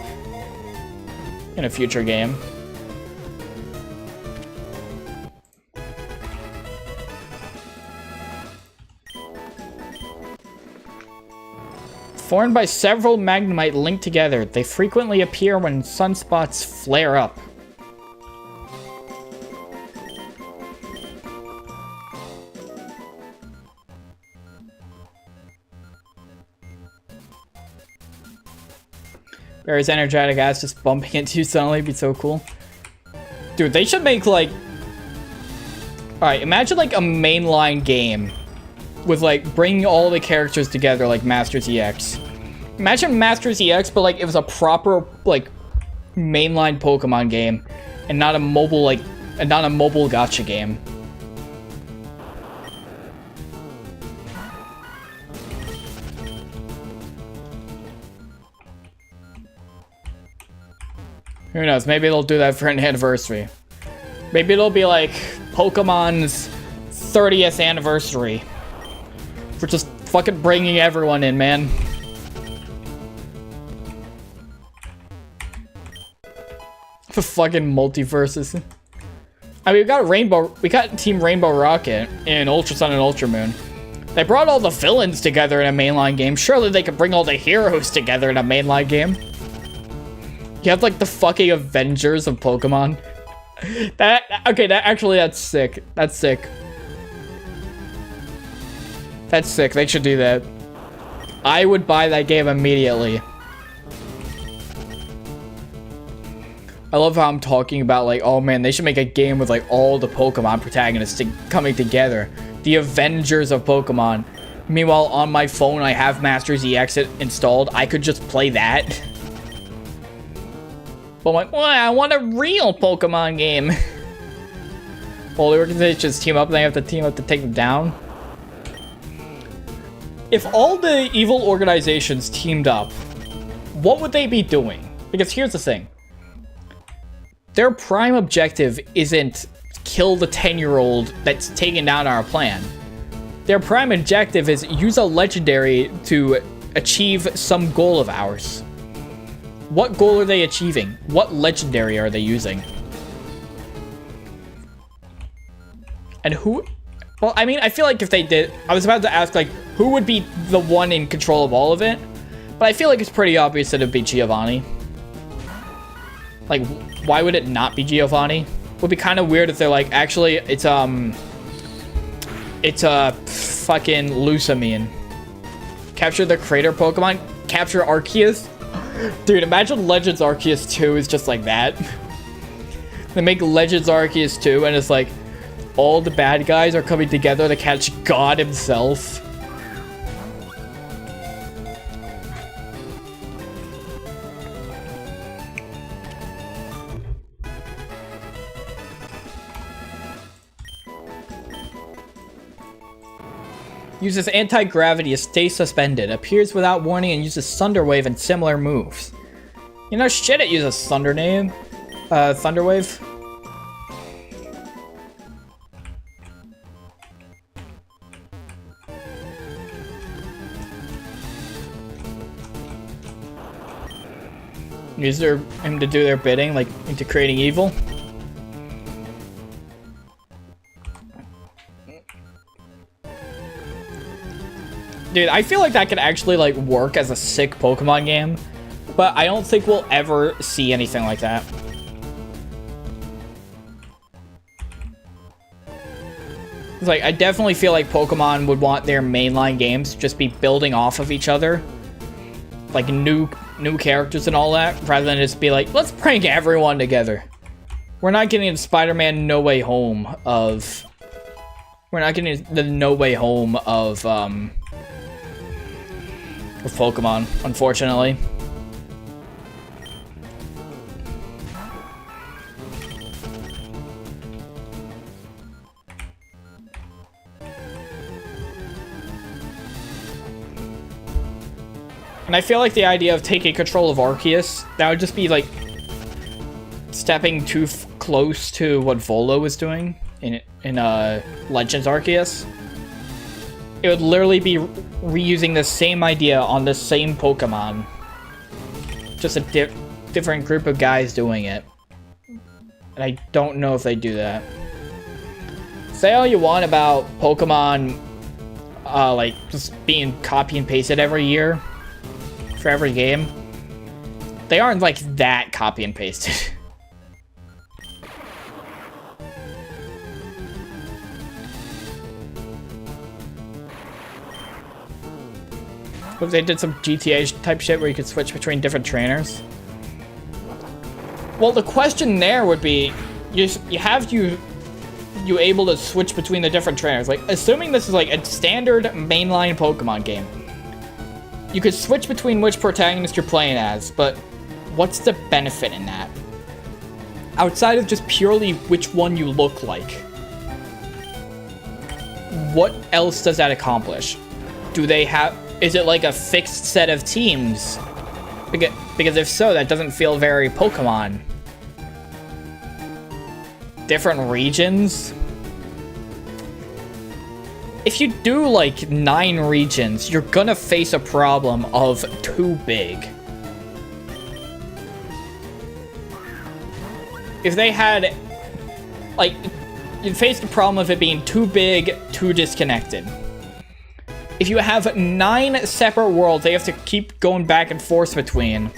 in a future game. Formed by several magnemite linked together, they frequently appear when sunspots flare up. Barry's energetic ass just bumping into you suddenly would be so cool. Dude, they should make, like... Alright, imagine, like, a mainline game with, like, bringing all the characters together, like Masters EX. Imagine Masters EX, but, like, it was a proper, like, mainline Pokemon game, and not a mobile, like, and not a mobile gacha game. Who knows? Maybe they'll do that for an anniversary. Maybe it'll be, like, Pokemon's 30th anniversary. For just fucking bringing everyone in, man. The fucking multiverses. I mean, we got Team Rainbow Rocket in Ultra Sun and Ultra Moon. They brought all the villains together in a mainline game. Surely they could bring all the heroes together in a mainline game. You have, like, the fucking Avengers of Pokemon. That's sick. That's sick. That's sick. They should do that. I would buy that game immediately. I love how I'm talking about, like, oh man, they should make a game with, like, all the Pokemon protagonists coming together. The Avengers of Pokemon. Meanwhile, on my phone, I have Masters EX installed. I could just play that. But I'm like, well, I want a real Pokemon game. all the organizations team up and they have to team up to take them down. If all the evil organizations teamed up, what would they be doing? Because here's the thing. Their prime objective isn't kill the 10-year-old that's taking down our plan. Their prime objective is use a legendary to achieve some goal of ours. What goal are they achieving? What legendary are they using? And who... Well, I mean, I feel like if they did... I was about to ask, like, who would be the one in control of all of it? But I feel like it's pretty obvious that it'd be Giovanni. Like, why would it not be Giovanni? It would be kind of weird if they're like, actually, it's fucking Lusamine. Capture the crater Pokemon? Capture Arceus? Dude, imagine Legends Arceus 2 is just like that. They make Legends Arceus 2 and it's like, all the bad guys are coming together to catch God himself. Uses anti-gravity to stay suspended. Appears without warning and uses Thunder Wave and similar moves. You know, shit, it uses Thunder Wave. Use him to do their bidding, like into creating evil. Dude, I feel like that could actually like work as a sick Pokemon game, but I don't think we'll ever see anything like that. It's like, I definitely feel like Pokemon would want their mainline games to just be building off of each other. Like new characters and all that, rather than just be like, let's prank everyone together. We're not getting the Spider-Man No Way Home of... We're not getting the No Way Home of Pokemon, unfortunately. And I feel like the idea of taking control of Arceus, that would just be like stepping too close to what Volo was doing in Legends Arceus. It would literally be reusing the same idea on the same Pokemon. Just a different group of guys doing it. And I don't know if they do that. Say all you want about Pokemon, like, just being copy and pasted every year. For every game. They aren't, like, that copy and pasted. If they did some GTA type shit where you could switch between different trainers. Well, the question there would be, you able to switch between the different trainers? Like, assuming this is like a standard mainline Pokemon game, you could switch between which protagonist you're playing as, but what's the benefit in that? Outside of just purely which one you look like. What else does that accomplish? Do they have... Is it like a fixed set of teams? Because if so, that doesn't feel very Pokemon. Different regions? If you do like 9 regions, you're gonna face a problem of too big. If they had, like, you'd face the problem of it being too big, too disconnected. If you have 9 separate worlds they have to keep going back and forth between,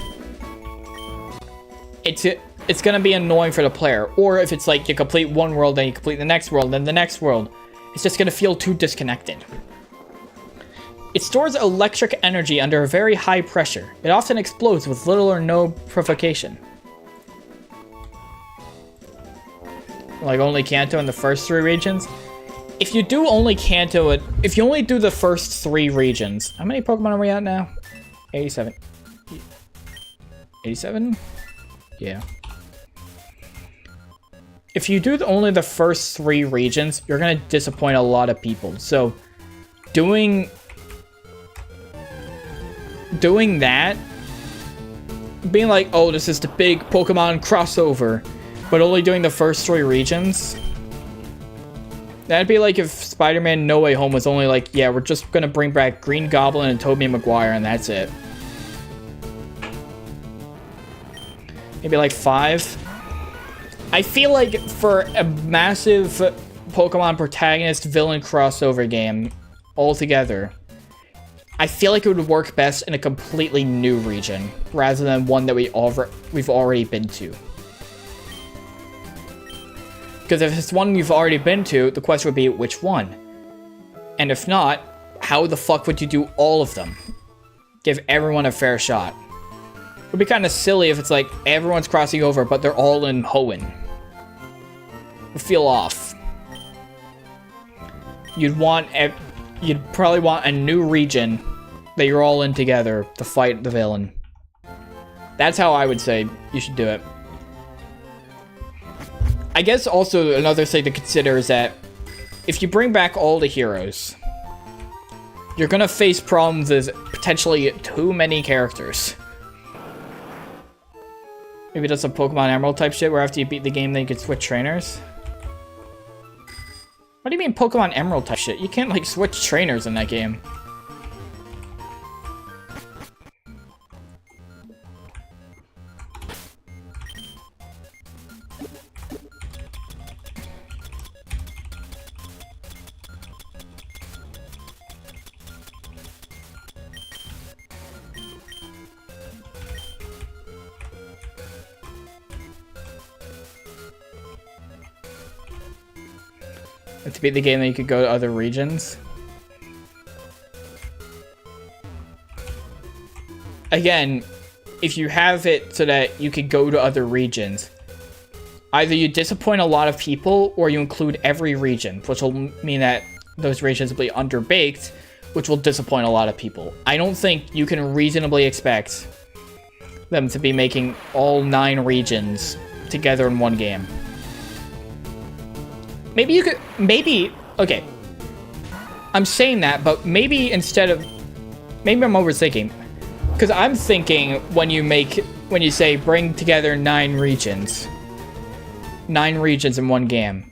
it's gonna be annoying for the player. Or if it's like you complete one world, then you complete the next world, then the next world. It's just gonna feel too disconnected. It stores electric energy under a very high pressure. It often explodes with little or no provocation. Like only Kanto in the first 3 regions? If you do only Kanto, if you only do the first 3 regions, how many Pokemon are we at now? 87. 87? Yeah. if you do only the first 3 regions, you're gonna disappoint a lot of people. So doing that, being like, oh, this is the big Pokemon crossover, but only doing the first 3 regions, that'd be like if Spider-Man No Way Home was only like, yeah, we're just gonna bring back Green Goblin and Tobey Maguire, and that's it. Maybe like 5. I feel like for a massive Pokemon protagonist villain crossover game altogether, I feel like it would work best in a completely new region rather than one that we've already been to. Because if it's one you've already been to, the question would be which one? And if not, how the fuck would you do all of them? Give everyone a fair shot. It would be kind of silly if it's like everyone's crossing over, but they're all in Hoenn. It would feel off. You'd probably want a new region that you're all in together to fight the villain. That's how I would say you should do it. I guess also another thing to consider is that if you bring back all the heroes, you're gonna face problems with potentially too many characters. Maybe that's some Pokemon Emerald type shit where after you beat the game, then you could switch trainers. What do you mean Pokemon Emerald type shit? You can't, like, switch trainers in that game. To beat the game, then you could go to other regions. Again, if you have it so that you could go to other regions, either you disappoint a lot of people or you include every region, which will mean that those regions will be underbaked, which will disappoint a lot of people. I don't think you can reasonably expect them to be making all 9 regions together in one game. Maybe you could, okay. I'm saying that, but maybe instead of, maybe I'm overthinking. Because I'm thinking when you say bring together 9 regions in one game,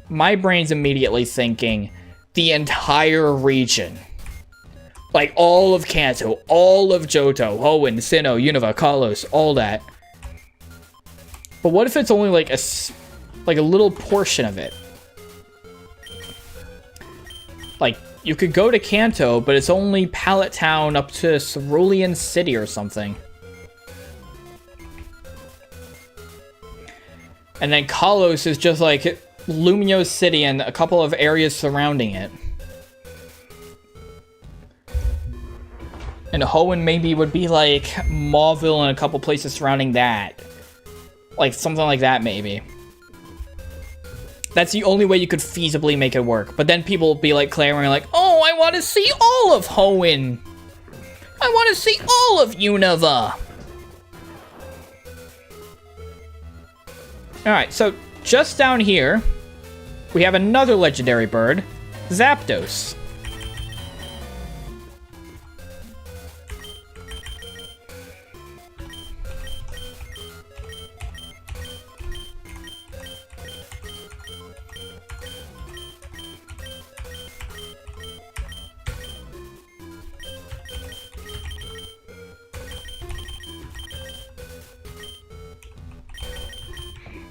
my brain's immediately thinking the entire region. Like all of Kanto, all of Johto, Hoenn, Sinnoh, Unova, Kalos, all that. But what if it's only like a little portion of it? Like, you could go to Kanto, but it's only Pallet Town up to Cerulean City or something. And then Kalos is just like Lumio City and a couple of areas surrounding it. And Hoenn maybe would be like Mauville and a couple places surrounding that. Like, something like that, maybe. That's the only way you could feasibly make it work. But then people will be like clamoring like, oh, I want to see all of Hoenn. I want to see all of Unova. Alright, so just down here, we have another legendary bird, Zapdos.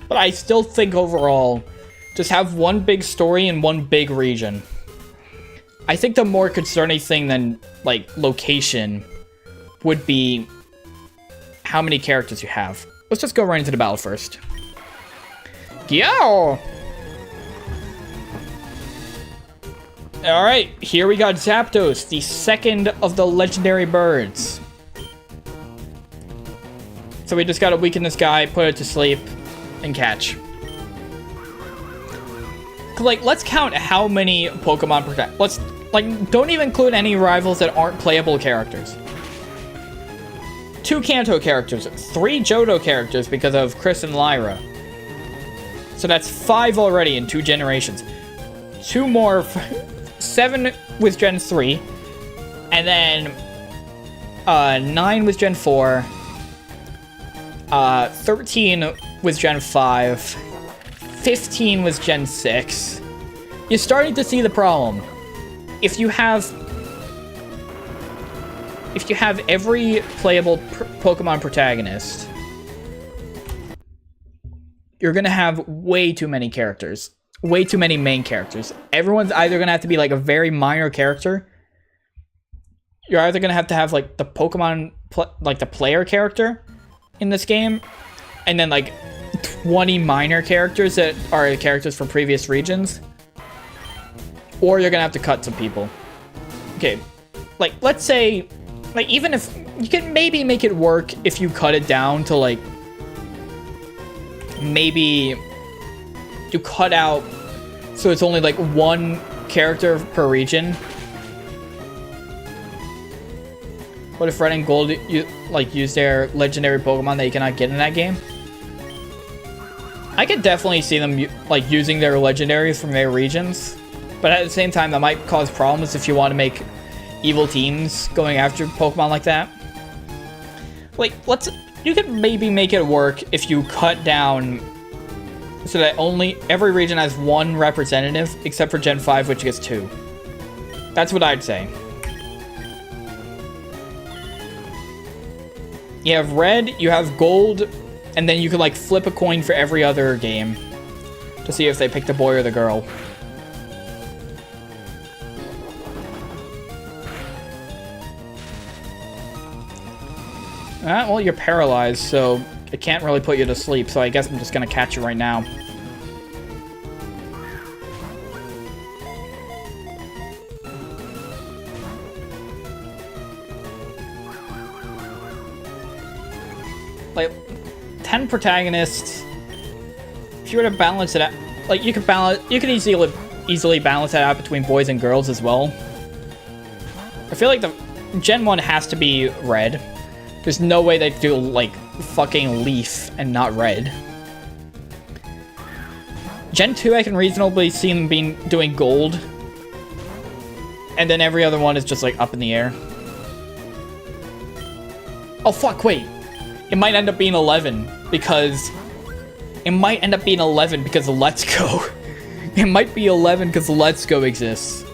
But I still think overall, just have one big story in one big region. I think the more concerning thing than, like, location would be how many characters you have. Let's just go right into the battle first. Yow! Alright, here we got Zapdos, the second of the legendary birds. So we just gotta weaken this guy, put it to sleep, and catch. Like, let's count how many Pokemon protect. Let's, like, don't even include any rivals that aren't playable characters. 2 Kanto characters, 3 Johto characters because of Chris and Lyra. So that's 5 already in 2 generations. 2 more, 7 with Gen 3, and then 9 with Gen 4, 13 with Gen 5, 15 with Gen 6. You're starting to see the problem. If you have every playable Pokemon protagonist, you're gonna have way too many characters. Way too many main characters. Everyone's either gonna have to be like a very minor character. You're either gonna have to have like the Pokemon, like the player character in this game, and then like 20 minor characters that are characters from previous regions, or you're gonna have to cut some people. Okay, like let's say, like even if you can maybe make it work if you cut it down to like maybe you cut out so it's only like 1 character per region. What if Red and Gold use their legendary Pokemon that you cannot get in that game? I could definitely see them like using their legendaries from their regions, but at the same time that might cause problems if you want to make evil teams going after Pokemon like that. Like you could maybe make it work if you cut down so that every region has 1 representative, except for Gen 5, which gets 2. That's what I'd say. You have Red, you have Gold, and then you can like flip a coin for every other game to see if they pick the boy or the girl. Well, you're paralyzed, so it can't really put you to sleep, so I guess I'm just gonna catch you right now. Like, 10 protagonists, if you were to balance it out, like, you could easily balance that out between boys and girls as well. I feel like the Gen 1 has to be Red. There's no way they do, like, fucking Leaf and not Red. Gen 2, I can reasonably see them doing Gold. And then every other one is just, like, up in the air. Oh, fuck, wait. It might end up being 11, because... It might end up being 11 because of Let's Go. It might be 11 because Let's Go exists.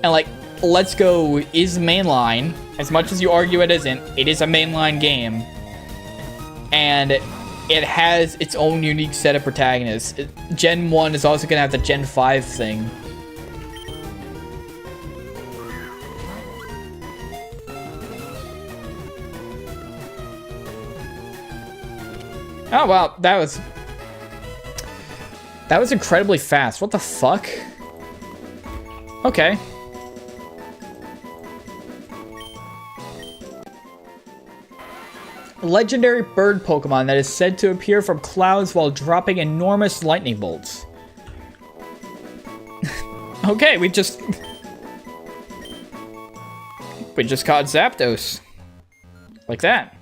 And, like, Let's Go is mainline. As much as you argue it isn't, it is a mainline game. And it has its own unique set of protagonists. Gen 1 is also going to have the Gen 5 thing. Oh, wow, that was incredibly fast. What the fuck? Okay. Legendary bird Pokemon that is said to appear from clouds while dropping enormous lightning bolts. Okay, we just caught Zapdos. Like that.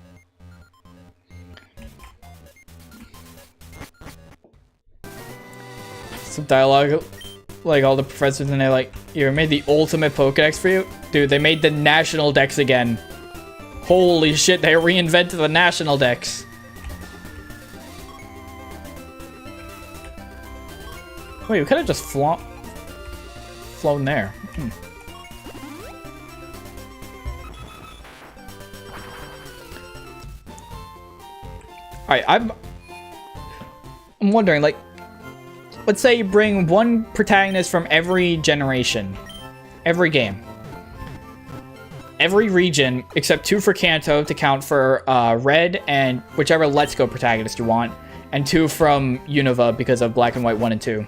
Some dialogue, like all the professors and they're like, you made the ultimate Pokedex for you? Dude, they made the national dex again. Holy shit, they reinvented the national dex. Wait, we could have just flown there. Alright, I'm wondering, like, let's say you bring 1 protagonist from every generation. Every game. Every region, except 2 for Kanto to count for Red and whichever Let's Go protagonist you want. And 2 from Unova because of Black and White 1 and 2.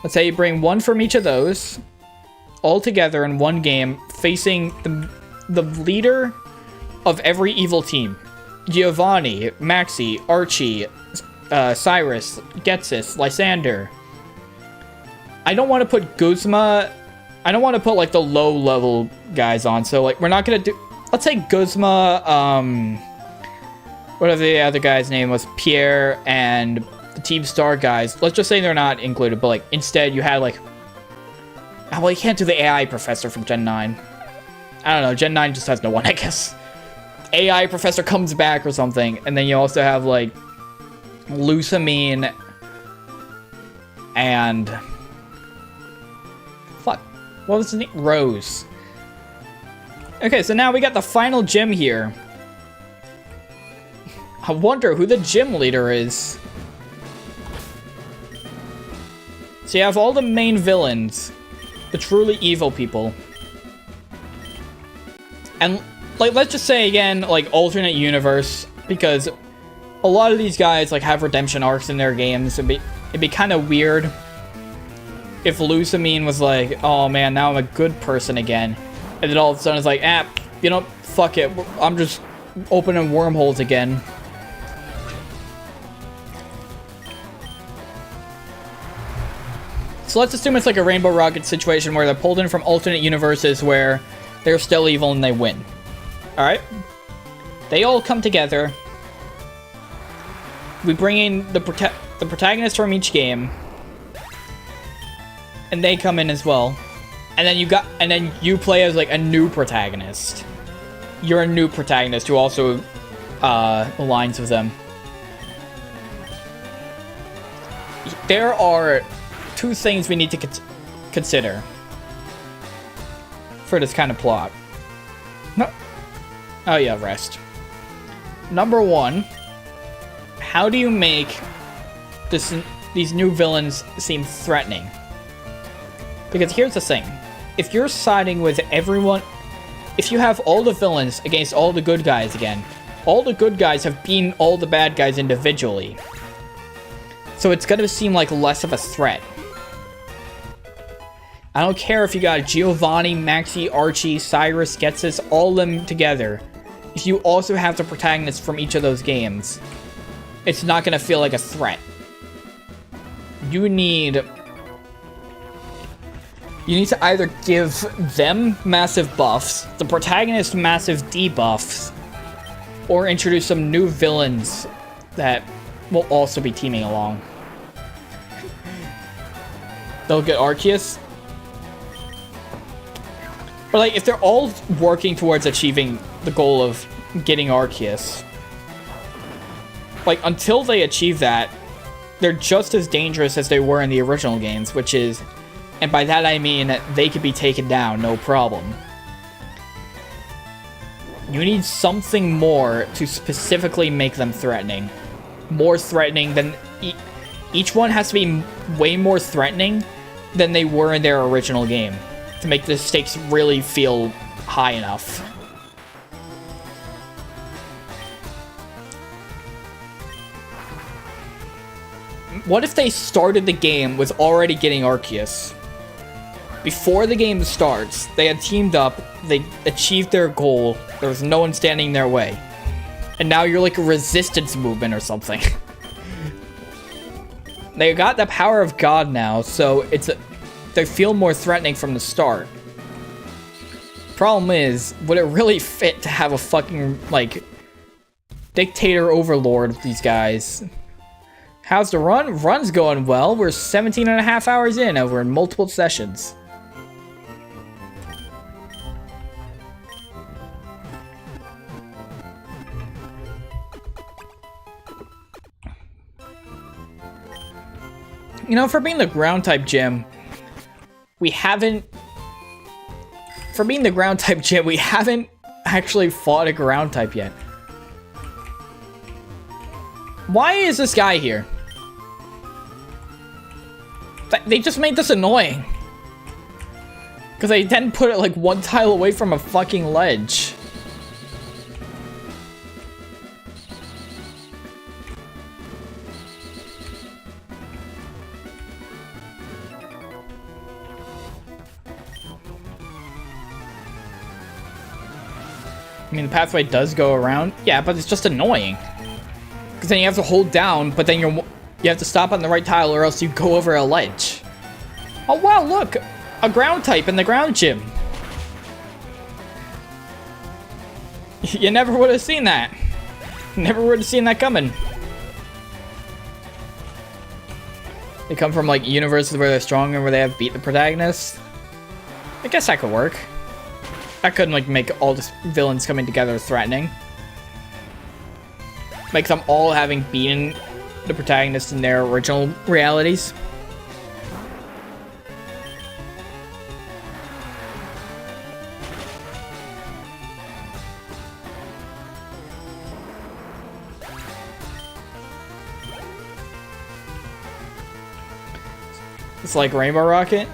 Let's say you bring 1 from each of those, all together in 1 game, facing the leader of every evil team. Giovanni, Maxie, Archie, Cyrus, Getsis, Lysander. I don't want to put Guzma... I don't want to put, like, the low-level guys on, so, like, we're not gonna do... Let's say Guzma, whatever the other guy's name was, Pierre and the Team Star guys. Let's just say they're not included, but like instead you had like, oh, well, you can't do the AI professor from Gen 9. I don't know, Gen 9 just has no one, I guess. AI professor comes back or something, and then you also have like Lusamine and fuck, what was the name? Rose. Okay, so now we got the final gym here. I wonder who the gym leader is. So you have all the main villains, the truly evil people. And like, let's just say again, like alternate universe, because a lot of these guys like have redemption arcs in their games. It'd be kind of weird if Lusamine was like, oh man, now I'm a good person again. And then all of a sudden it's like, you know, fuck it. I'm just opening wormholes again. So let's assume it's like a Rainbow Rocket situation where they're pulled in from alternate universes where they're still evil and they win. Alright? They all come together. We bring in the protagonists from each game. And they come in as well. And then you play as like a new protagonist. You're a new protagonist who also aligns with them. There are two things we need to consider for this kind of plot. No. Oh yeah, rest. Number one, how do you make these new villains seem threatening? Because here's the thing. If you're siding with everyone, if you have all the villains against all the good guys again, all the good guys have beaten all the bad guys individually. So it's gonna seem like less of a threat. I don't care if you got Giovanni, Maxi, Archie, Cyrus, Getsus, all of them together. If you also have the protagonists from each of those games, it's not gonna feel like a threat. You need to either give them massive buffs, the protagonist massive debuffs, or introduce some new villains that will also be teaming along. They'll get Arceus. But like, if they're all working towards achieving the goal of getting Arceus, like, until they achieve that, they're just as dangerous as they were in the original games, which is, and by that I mean they could be taken down, no problem. You need something more to specifically make them threatening. More threatening than... Each one has to be way more threatening than they were in their original game to make the stakes really feel high enough. What if they started the game with already getting Arceus? Before the game starts, they had teamed up, they achieved their goal, there was no one standing in their way. And now you're like a resistance movement or something. They got the power of God now, so they feel more threatening from the start. Problem is, would it really fit to have a fucking, like, dictator overlord with these guys? How's the run? Run's going well. We're 17.5 hours in over multiple sessions. You know, for being the ground type gym, we haven't actually fought a ground type yet. Why is this guy here? They just made this annoying. Because they then put it like one tile away from a fucking ledge. I mean, the pathway does go around. Yeah, but it's just annoying. Because then you have to hold down, but then you have to stop on the right tile or else you go over a ledge. Oh wow, look! A ground type in the ground gym. You never would have seen that. Never would have seen that coming. They come from like universes where they're strong and where they have beat the protagonist. I guess that could work. That couldn't like make all the villains coming together threatening. Make them all having beaten the protagonist in their original realities. It's like Rainbow Rocket.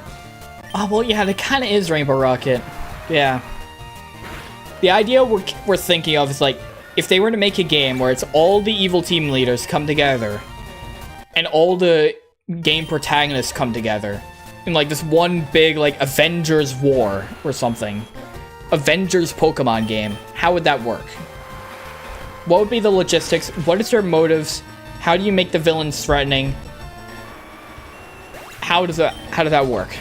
Oh, well, yeah, it kind of is Rainbow Rocket. Yeah. The idea we're thinking of is like, if they were to make a game where it's all the evil team leaders come together and all the game protagonists come together in like this one big like Avengers war or something. Avengers Pokemon game. How would that work? What would be the logistics? What is their motives? How do you make the villains threatening? How does that work?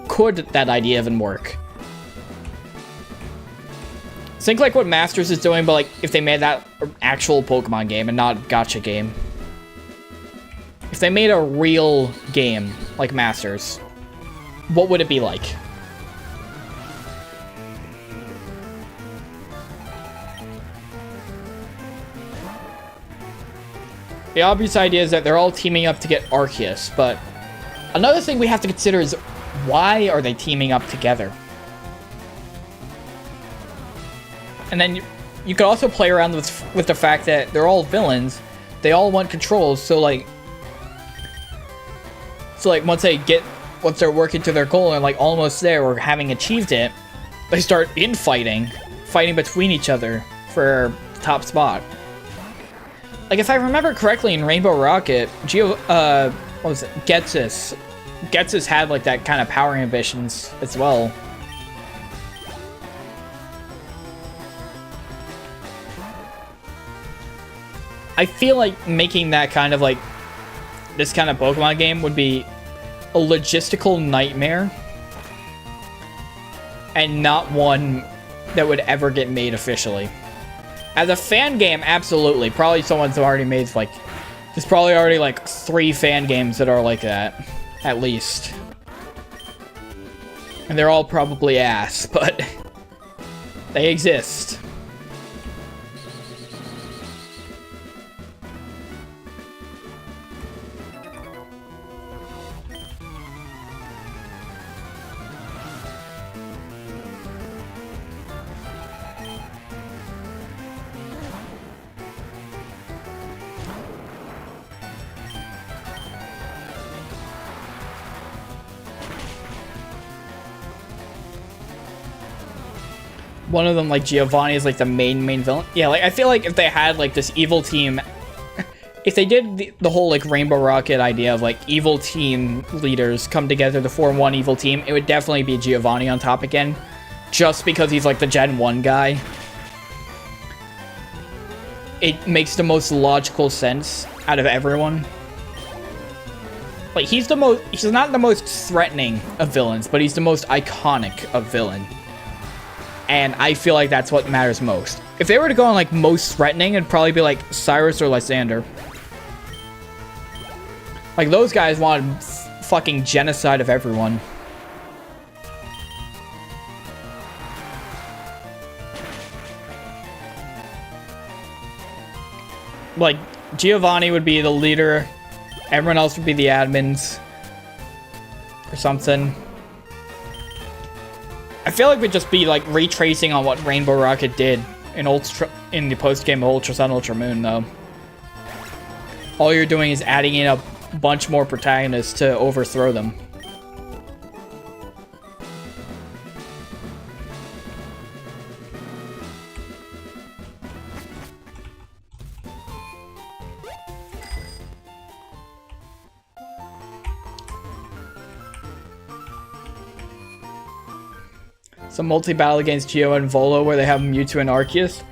Could that idea even work? Think like what Masters is doing, but like if they made that an actual Pokemon game and not a gacha game. If they made a real game like Masters, what would it be like? The obvious idea is that they're all teaming up to get Arceus, but another thing we have to consider is why are they teaming up together? And then you could also play around with the fact that they're all villains. They all want controls, so like once they're working to their goal and like almost there or having achieved it, they start fighting between each other for the top spot. Like if I remember correctly in Rainbow Rocket, what was it? Getsus had like that kind of power ambitions as well. I feel like making that kind of like this kind of Pokemon game would be a logistical nightmare and not one that would ever get made officially. As a fan game, absolutely. Probably someone's already made like, there's probably already like 3 fan games that are like that, at least. And they're all probably ass, but they exist. One of them, like Giovanni, is like the main villain. Yeah, like I feel like if they had like this evil team, if they did the whole like Rainbow Rocket idea of like evil team leaders come together to form one evil team, it would definitely be Giovanni on top again, just because he's like the Gen 1 guy. It makes the most logical sense out of everyone. Like he's not the most threatening of villains, but he's the most iconic of villain. And I feel like that's what matters most. If they were to go on like most threatening, it'd probably be like Cyrus or Lysander. Like those guys wanted fucking genocide of everyone. Like Giovanni would be the leader, everyone else would be the admins or something. I feel like we'd just be like retracing on what Rainbow Rocket did in the post-game of Ultra Sun, Ultra Moon, though. All you're doing is adding in a bunch more protagonists to overthrow them. Some multi-battle against Geo and Volo where they have Mewtwo and Arceus.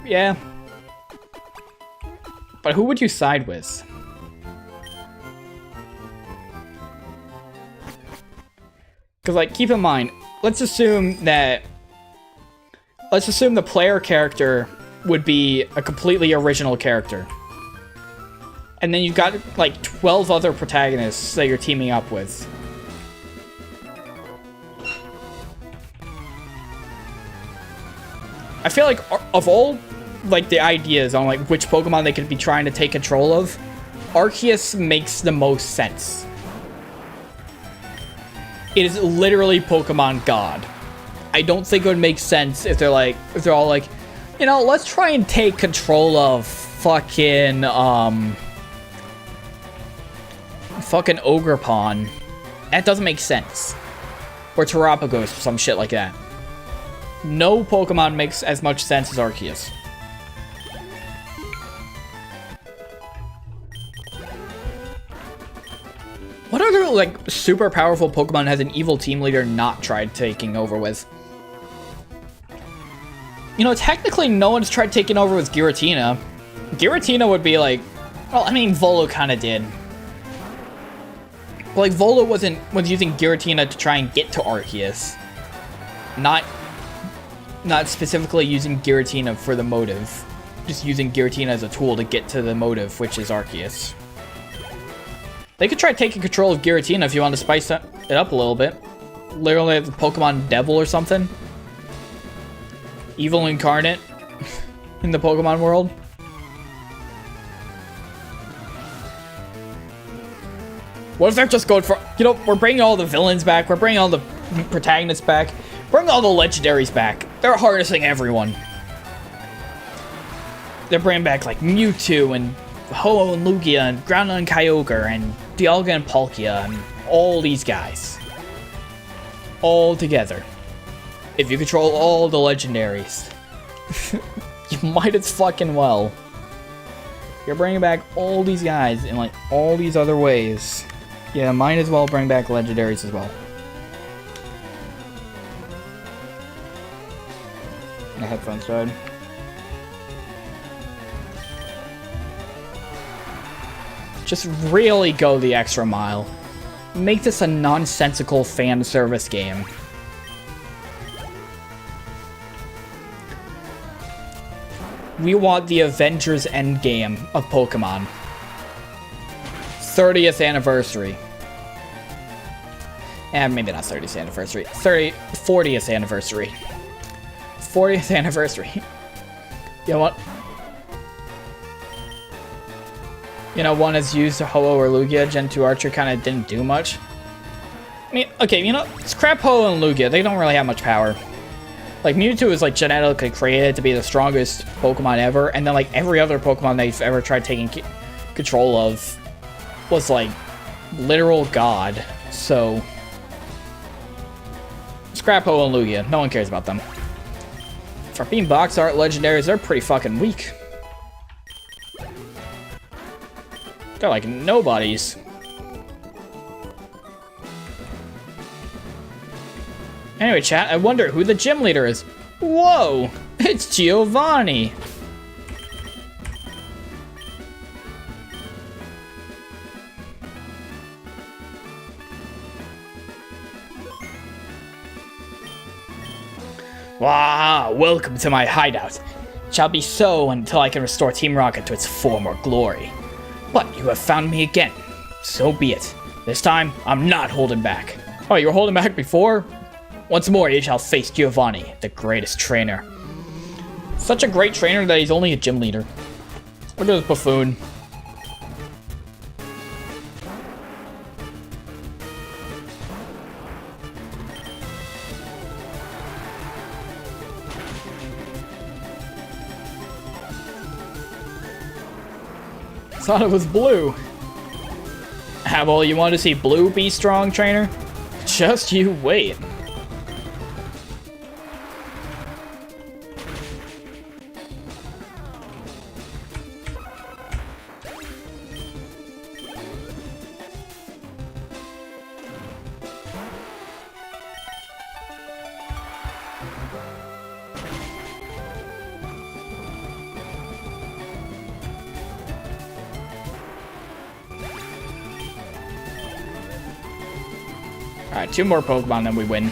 Yeah. But who would you side with? Because, like, keep in mind, let's assume the player character would be a completely original character. And then you've got like 12 other protagonists that you're teaming up with. I feel like of all like the ideas on like which Pokemon they could be trying to take control of, Arceus makes the most sense. It is literally Pokemon God. I don't think it would make sense if they're all like, you know, let's try and take control of fucking Ogerpon. That doesn't make sense. Or Terapagos or some shit like that. No Pokemon makes as much sense as Arceus. What other, like, super powerful Pokemon has an evil team leader not tried taking over with? You know, technically no one's tried taking over with Giratina. Giratina would be like... Well, I mean, Volo kind of did. But, like, Volo was using Giratina to try and get to Arceus. Not specifically using Giratina for the motive. Just using Giratina as a tool to get to the motive, which is Arceus. They could try taking control of Giratina if you want to spice it up a little bit. Literally the Pokemon Devil or something. Evil incarnate in the Pokemon world. What if they're just going for, you know, we're bringing all the villains back, we're bringing all the protagonists back, bring all the legendaries back. They're harnessing everyone. They're bringing back like Mewtwo and Ho-Oh and Lugia and Groudon and Kyogre and Dialga and Palkia and all these guys. All together. If you control all the legendaries, you might as fucking well. You're bringing back all these guys in like all these other ways. Yeah, might as well bring back legendaries as well. My headphones died. Just really go the extra mile. Make this a nonsensical fan service game. We want the Avengers Endgame of Pokemon. 30th anniversary. And maybe not 30th anniversary. 40th anniversary. 40th anniversary. You know what? You know, one is used to Ho-Oh or Lugia. Gen 2 Archer kind of didn't do much. I mean, okay, you know, scrap Ho-Oh and Lugia. They don't really have much power. Like, Mewtwo is, like, genetically created to be the strongest Pokemon ever. And then, like, every other Pokemon they've ever tried taking control of was, like, literal god. So, scrap Ho-Oh and Lugia. No one cares about them. For being box art legendaries, they're pretty fucking weak. They're like nobodies. Anyway, chat, I wonder who the gym leader is. Whoa! It's Giovanni! Wow, welcome to my hideout. It shall be so until I can restore Team Rocket to its former glory. But you have found me again. So be it. This time, I'm not holding back. Oh, you were holding back before? Once more, you shall face Giovanni, the greatest trainer. Such a great trainer that he's only a gym leader. Look at this buffoon. Thought it was Blue. How well, you want to see Blue be strong, trainer? Just you wait. Alright, 2 more Pokemon, then we win.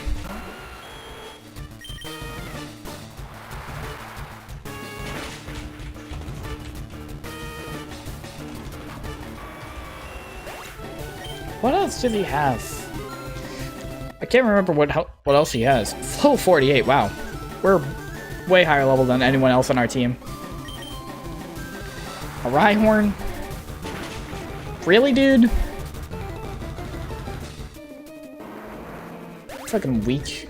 What else does he have? I can't remember what else he has. Flow 48, wow. We're way higher level than anyone else on our team. A Rhyhorn? Really, dude? Fucking weak.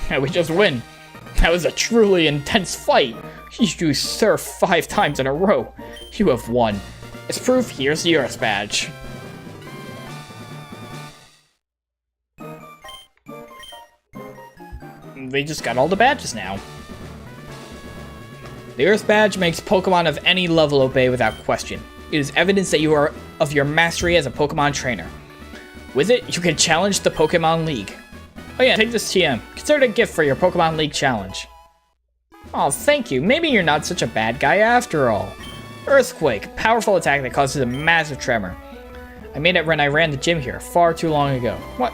Yeah, we just win. That was a truly intense fight. You used Surf 5 times in a row. You have won. As proof, here's the Earth badge. We just got all the badges now. The Earth badge makes Pokemon of any level obey without question. It is evidence that you are of your mastery as a Pokemon trainer. With it, you can challenge the Pokemon League. Oh yeah, take this TM. Consider it a gift for your Pokemon League challenge. Oh, thank you. Maybe you're not such a bad guy after all. Earthquake, powerful attack that causes a massive tremor. I made it when I ran the gym here far too long ago. What?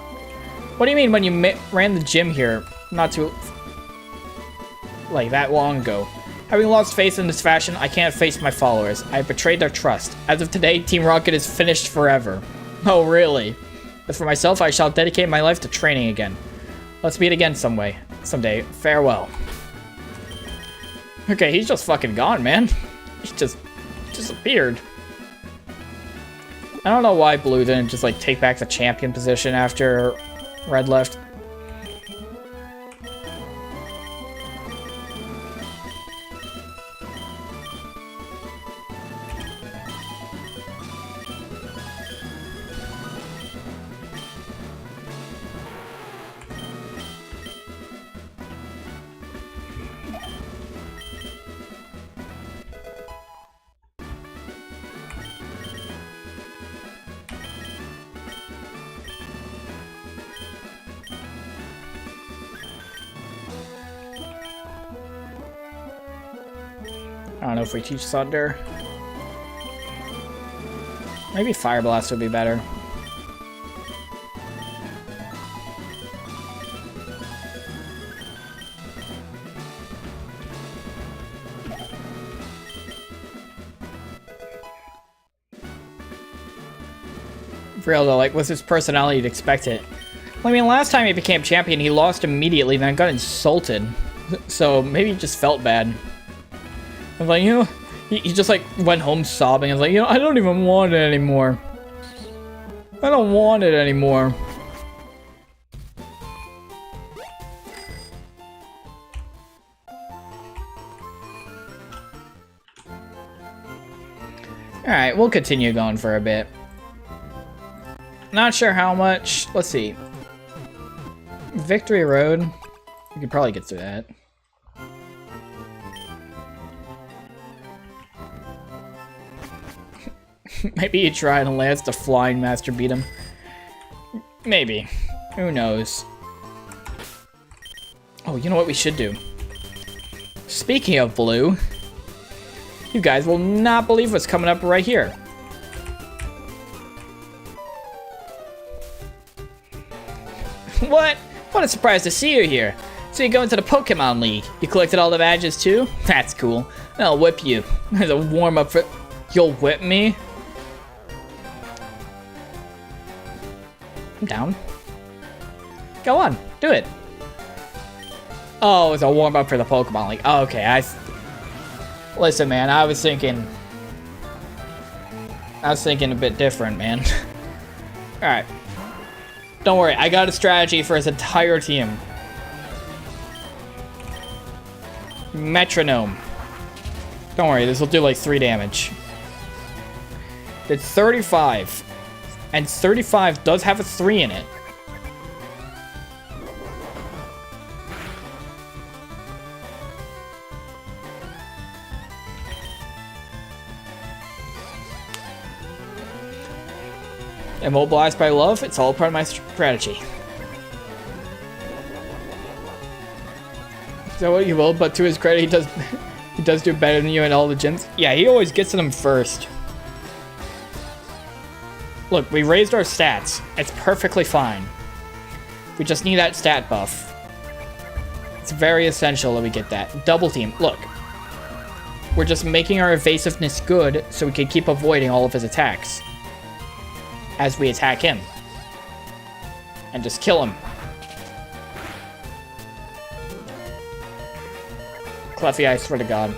What do you mean when you ran the gym here not too... like that long ago? Having lost faith in this fashion, I can't face my followers. I have betrayed their trust. As of today, Team Rocket is finished forever. Oh, really? As for myself, I shall dedicate my life to training again. Let's meet again someday. Farewell. Okay, he's just fucking gone, man. He just disappeared. I don't know why Blue didn't just, like, take back the champion position after Red left. I don't know if we teach Thunder. Maybe Fire Blast would be better. For real though, like with his personality, you'd expect it. I mean, last time he became champion, he lost immediately, then got insulted. So maybe he just felt bad. I'm like, you know, he just like went home sobbing. I was like, you know, I don't even want it anymore. I don't want it anymore. Alright, we'll continue going for a bit. Not sure how much. Let's see. Victory Road. We could probably get through that. Maybe he tried and lands the Flying Master beat him. Maybe. Who knows? Oh, you know what we should do? Speaking of Blue, you guys will not believe what's coming up right here. What? What a surprise to see you here. So you go into the Pokemon League. You collected all the badges too? That's cool. I'll whip you. As a warm-up for... You'll whip me? I'm down. Go on, do it. Oh, it's a warm-up for the Pokemon League. Oh, okay, listen, man, I was thinking a bit different, man. Alright. Don't worry, I got a strategy for his entire team. Metronome. Don't worry, this will do like 3 damage. Did 35. And 35 does have a 3 in it. Immobilized by love, it's all part of my strategy. So what you will, but to his credit, he does do better than you in all the gyms. Yeah, he always gets to them first. Look, we raised our stats. It's perfectly fine. We just need that stat buff. It's very essential that we get that. Double team. Look. We're just making our evasiveness good so we can keep avoiding all of his attacks. as we attack him. And just kill him. Cleffy, I swear to God.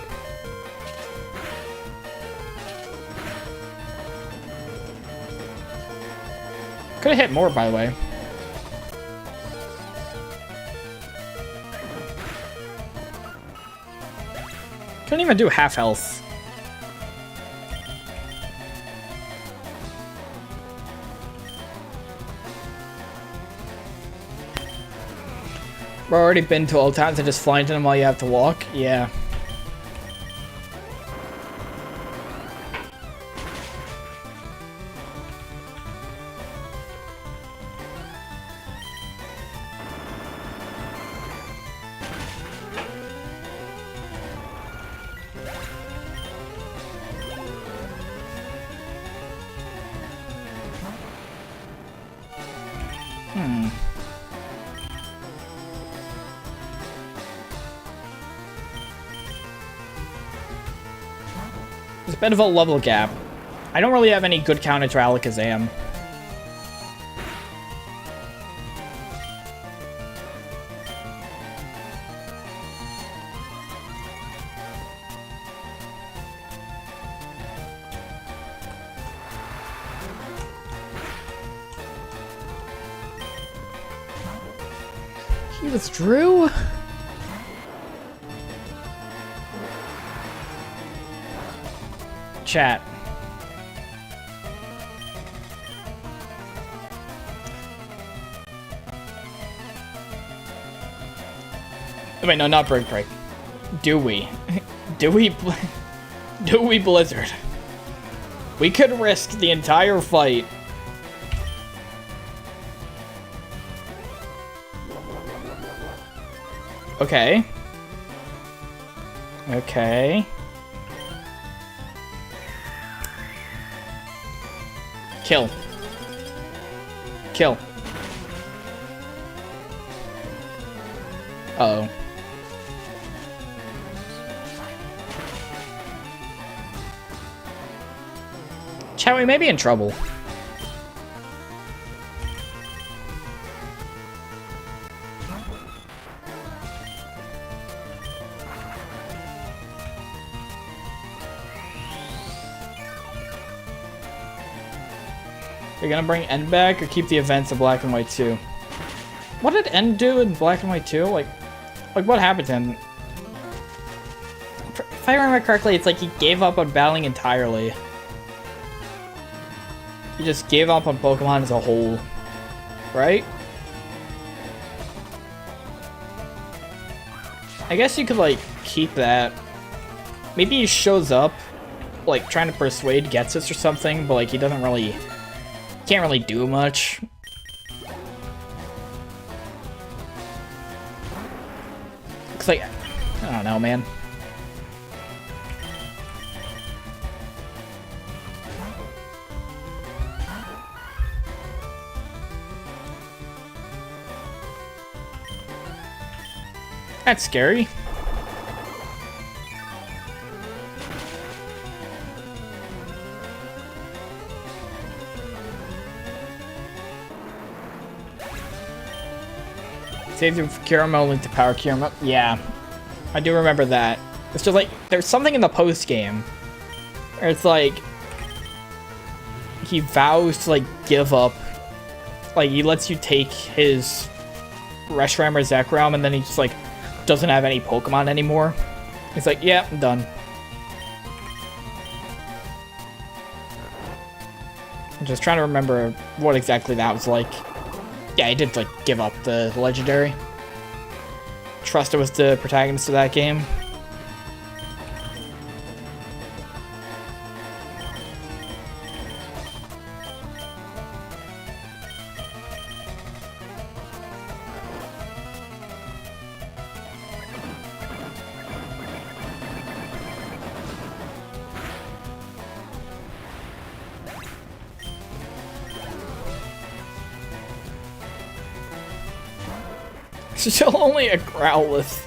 Could have hit more, by the way. Couldn't even do half health. We've already been 12 times and just fly into them while you have to walk? Yeah. There's a bit of a level gap. I don't really have any good counter to Alakazam. He withdrew? Chat. Wait, no, not Break. Do we? Do we Blizzard? We could risk the entire fight. Okay. Okay. Kill. Kill. Uh-oh. Chat, we may be in trouble. You're gonna bring End back or keep the events in Black and White 2? What did End do in Black and White 2? Like what happened to him? If I remember correctly, it's like he gave up on battling entirely. He just gave up on Pokemon as a whole, right? I guess you could like keep that. Maybe he shows up, like trying to persuade Getsus or something, but like he doesn't really. Can't really do much. Looks like, I don't know, man. That's scary. Save the Kirama link to power Kirama. Yeah, I do remember that. It's just like, there's something in the post game where it's like, he vows to like give up, like he lets you take his Reshiram or Zekrom and then he just like doesn't have any Pokemon anymore. He's like, yeah, I'm done. I'm just trying to remember what exactly that was like. Yeah, I did like give up the legendary. Trusta was the protagonist of that game. Still only a Growlithe.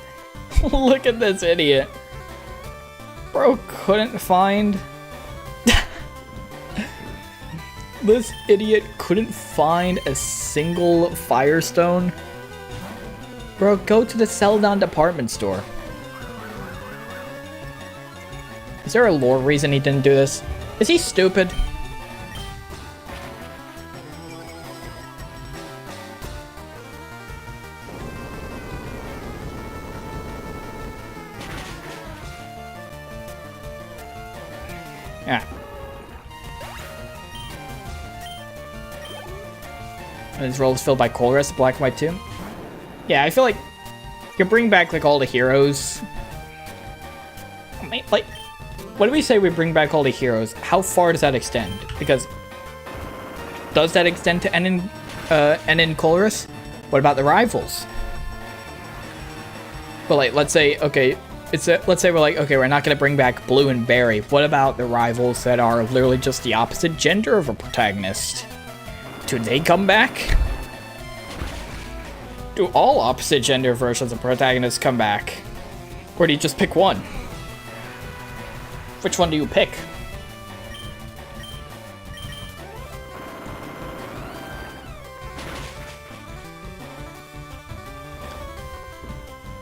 Look at this idiot. Bro couldn't find... This idiot couldn't find a single Firestone. Bro, go to the Celadon department store. Is there a lore reason he didn't do this? Is he stupid? Yeah. His role is filled by Colress, Black and White too. Yeah, I feel like you bring back like all the heroes. I mean, like, when we say we bring back all the heroes, how far does that extend? Because does that extend to Enin Colress? What about the rivals? But like, let's say, okay, let's say we're like, okay, we're not gonna bring back Blue and Barry. What about the rivals that are literally just the opposite gender of a protagonist? Do they come back? Do all opposite gender versions of protagonists come back? Or do you just pick one? Which one do you pick?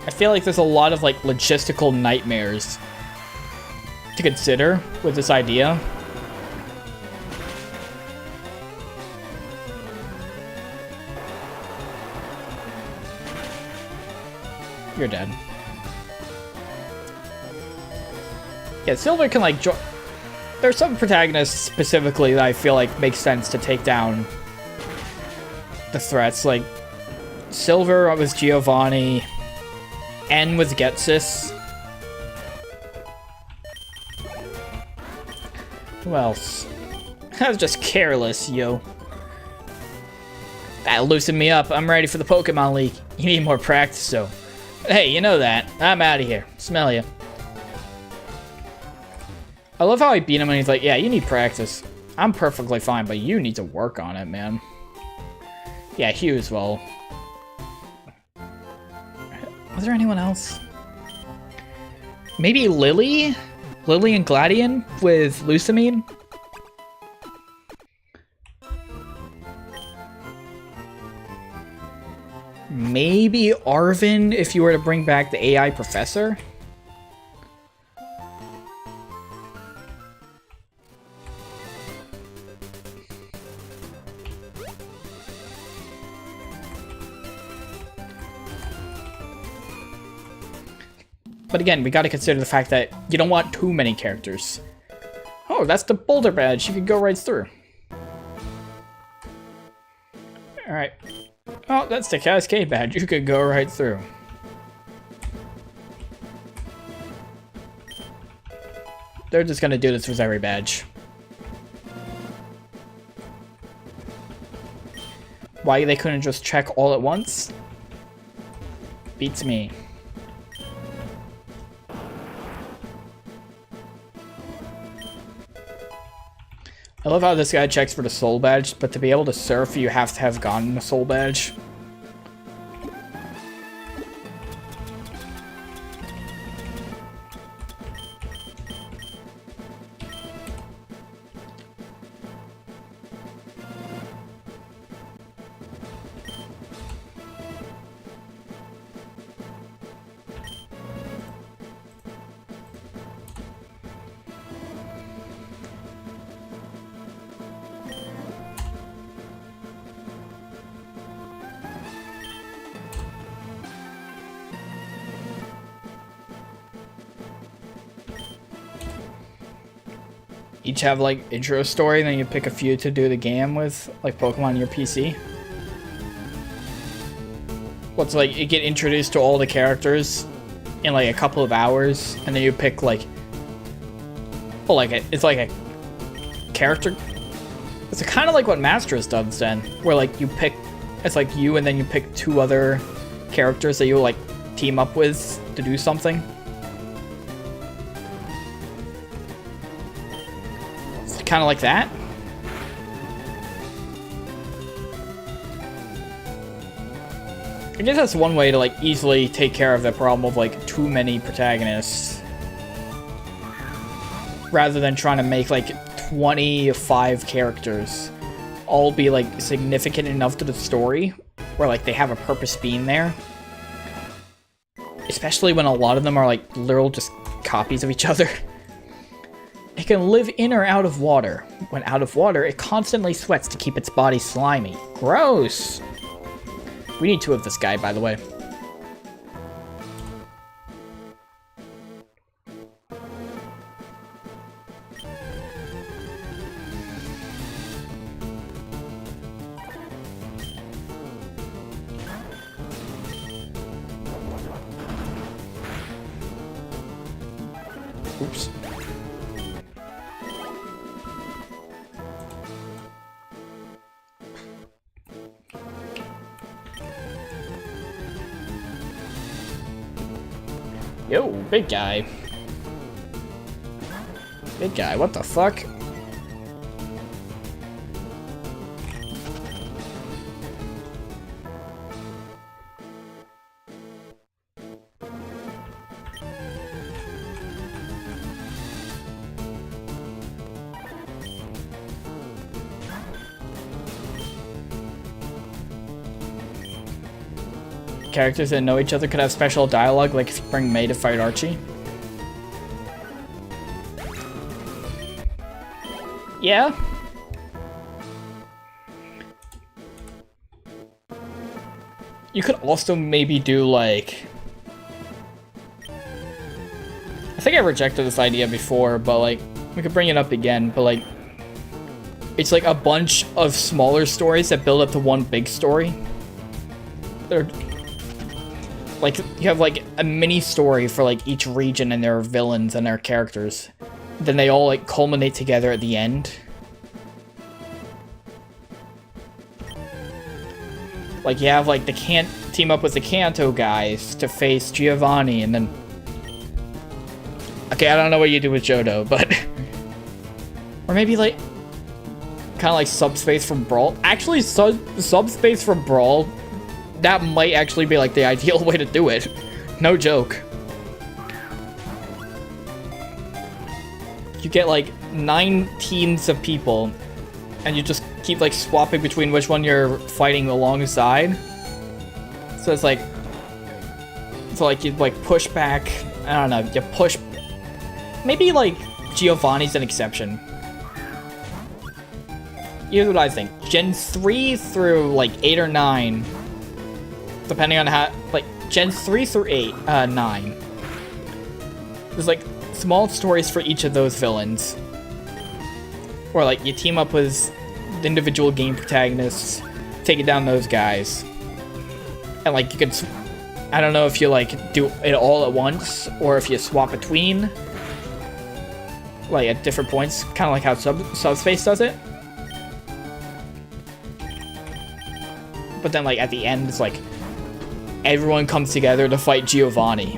I feel like there's a lot of like logistical nightmares to consider with this idea. You're dead. Yeah, Silver can like there's some protagonists specifically that I feel like makes sense to take down the threats. Like Silver was Giovanni, N was Getsis. Who else? I was just careless, yo. That loosened me up. I'm ready for the Pokemon League. You need more practice, though. Hey, you know that. I'm out of here. Smell ya. I love how I beat him and he's like, yeah, you need practice. I'm perfectly fine, but you need to work on it, man. Yeah, Hugh as well. Was there anyone else? Maybe Lily? Lily and Gladion with Lusamine? Maybe Arvin if you were to bring back the AI professor? But again, we gotta consider the fact that you don't want too many characters. Oh, that's the boulder badge. You can go right through. Alright. Oh, that's the Cascade badge. You could go right through. They're just gonna do this with every badge. Why they couldn't just check all at once? Beats me. I love how this guy checks for the soul badge, but to be able to surf, you have to have gotten the soul badge. Each have like intro story, then you pick a few to do the game with, like Pokemon on your PC. What's like you get introduced to all the characters in like a couple of hours, and then you pick like, well, like it's like a character. It's kind of like what Masters does then, where like you pick, it's like you and then you pick two other characters that you like team up with to do something. Kind of like that. I guess that's one way to like easily take care of the problem of like too many protagonists, rather than trying to make like 25 characters. all be like significant enough to the story where like they have a purpose being there. Especially when a lot of them are like literal just copies of each other. It can live in or out of water. When out of water, it constantly sweats to keep its body slimy. Gross! We need 2 of this guy, by the way. Oops. Yo, big guy. Big guy, what the fuck? Characters that know each other could have special dialogue, like if you bring May to fight Archie. Yeah. You could also maybe do like... I think I rejected this idea before, but like, we could bring it up again, but like, it's like a bunch of smaller stories that build up to one big story. They're... Like, you have, like, a mini story for, like, each region and their villains and their characters. Then they all, like, culminate together at the end. Like, you have, like, the team up with the Kanto guys to face Giovanni, and then... Okay, I don't know what you do with Johto, but... Or maybe, like... Kind of like Subspace from Brawl. Actually, Subspace from Brawl... That might actually be, like, the ideal way to do it. No joke. You get, like, 9 teams of people, and you just keep, like, swapping between which one you're fighting alongside. So it's, like... So, like, you, like, push back... I don't know, you push... Maybe, like, Giovanni's an exception. Here's what I think. Gen 3 through, like, 8 or 9... Depending on how, like, Gens 3 through 9. There's, like, small stories for each of those villains. Or, like, you team up with the individual game protagonists, taking down those guys. And, like, you could, I don't know if you, like, do it all at once, or if you swap between, like, at different points, kind of like how Subspace does it. But then, like, at the end, it's, like, everyone comes together to fight Giovanni.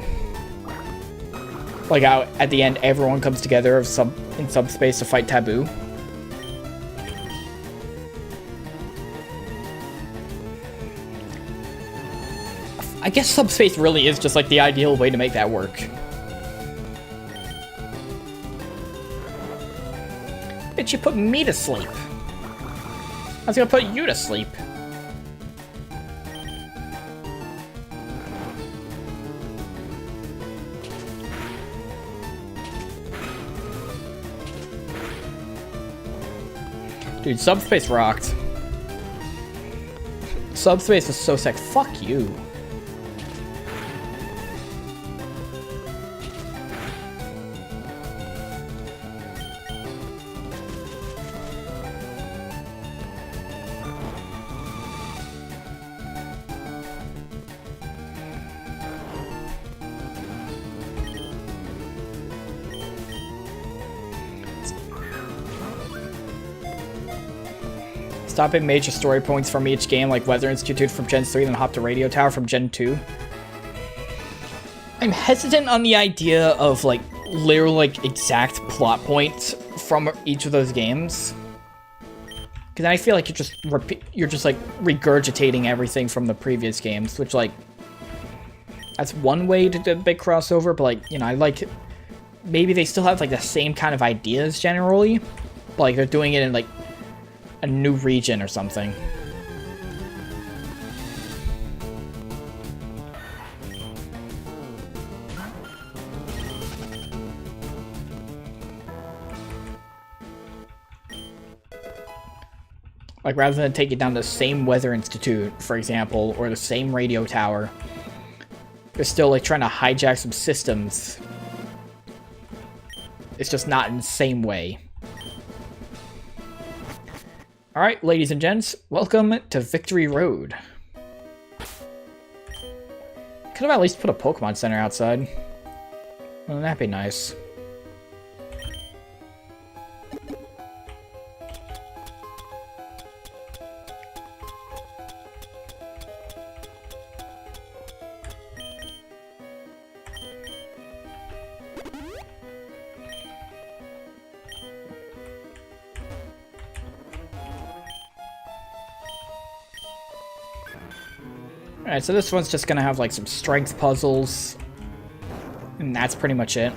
Like, how at the end, everyone comes together in Subspace to fight Taboo. I guess Subspace really is just, like, the ideal way to make that work. Bitch, you put me to sleep. I was gonna put you to sleep. Dude, Subspace rocked. Subspace was so sick. Fuck you. Stopping major story points from each game, like Weather Institute from Gen 3, then hop to Radio Tower from Gen 2. I'm hesitant on the idea of, like, literal, like, exact plot points from each of those games. Because I feel like you're just, like, regurgitating everything from the previous games, which, like, that's one way to do a big crossover, but, like, you know, I like, maybe they still have, like, the same kind of ideas generally, but, like, they're doing it in, like, a new region or something. Like, rather than take it down to the same weather institute, for example, or the same radio tower, they're still, like, trying to hijack some systems. It's just not in the same way. Alright, ladies and gents, welcome to Victory Road. Could have at least put a Pokemon Center outside. Wouldn't that be nice? Alright, so this one's just gonna have like some strength puzzles, and that's pretty much it.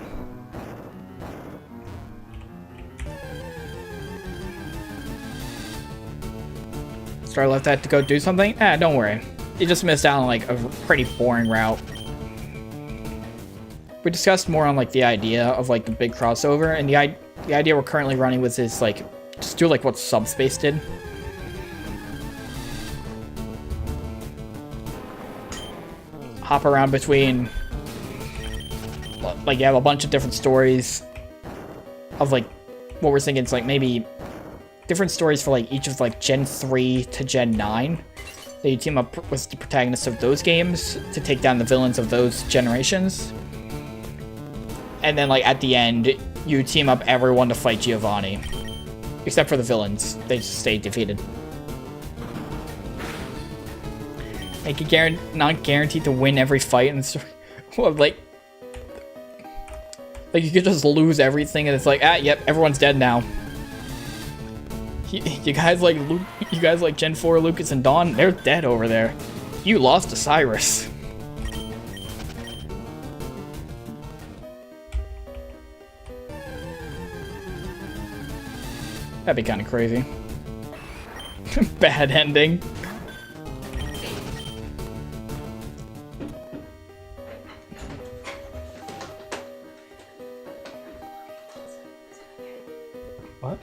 So I left that to go do something? Ah, don't worry. You just missed out on like a pretty boring route. We discussed more on like the idea of like the big crossover, and the idea we're currently running with is like, just do like what Subspace did. Hop around between, like, you have a bunch of different stories of, like, what we're thinking is, like, maybe different stories for, like, each of, like, Gen 3 to Gen 9. That you team up with the protagonists of those games to take down the villains of those generations. And then, like, at the end, you team up everyone to fight Giovanni. Except for the villains. They just stay defeated. Like, you're not guaranteed to win every fight in the story. Well, like, you could just lose everything, and it's like, ah, yep, everyone's dead now. You guys like Gen 4, Lucas, and Dawn, they're dead over there. You lost to Cyrus. That'd be kind of crazy. Bad ending. What?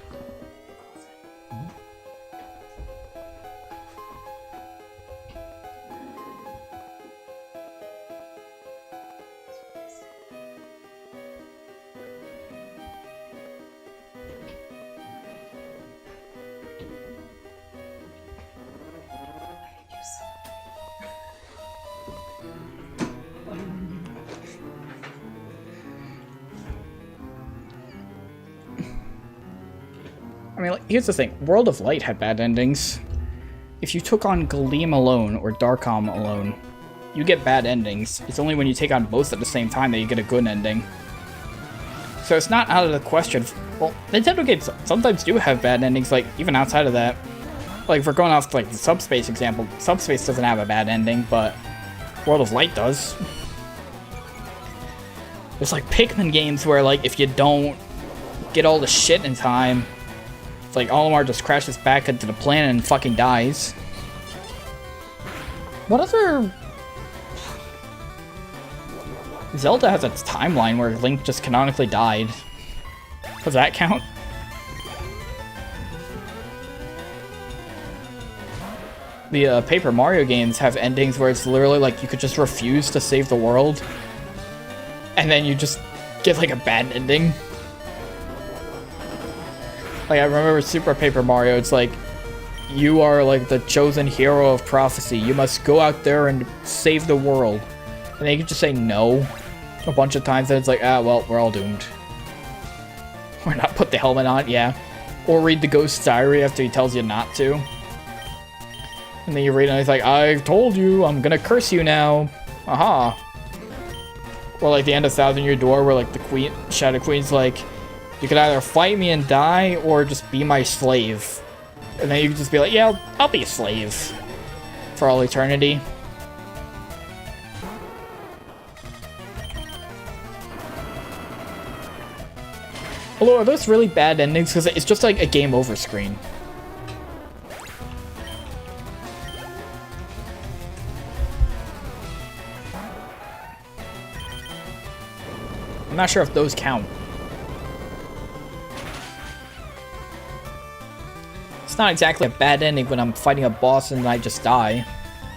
I mean, like, here's the thing. World of Light had bad endings. If you took on Gleam alone or Darkholm alone, you get bad endings. It's only when you take on both at the same time that you get a good ending. So it's not out of the question. Well, Nintendo games sometimes do have bad endings, like, even outside of that. Like, if we're going off, like, the Subspace example, Subspace doesn't have a bad ending, but World of Light does. There's, like, Pikmin games where, like, if you don't get all the shit in time, it's like Olimar just crashes back into the planet and fucking dies. What other... Zelda has its timeline where Link just canonically died. Does that count? The Paper Mario games have endings where it's literally like you could just refuse to save the world, and then you just get like a bad ending. Like, I remember Super Paper Mario, it's like, you are like the chosen hero of prophecy. You must go out there and save the world. And they could just say no a bunch of times, and it's like, ah, well, we're all doomed. Or not put the helmet on, yeah. Or read the Ghost Diary after he tells you not to. And then you read it and it's like, I told you, I'm gonna curse you now. Aha. Or like the end of Thousand Year Door where like the Queen, Shadow Queen's like, you could either fight me and die, or just be my slave. And then you can just be like, yeah, I'll be a slave. For all eternity. Although, are those really bad endings? Because it's just like a game over screen. I'm not sure if those count. It's not exactly a bad ending when I'm fighting a boss and I just die.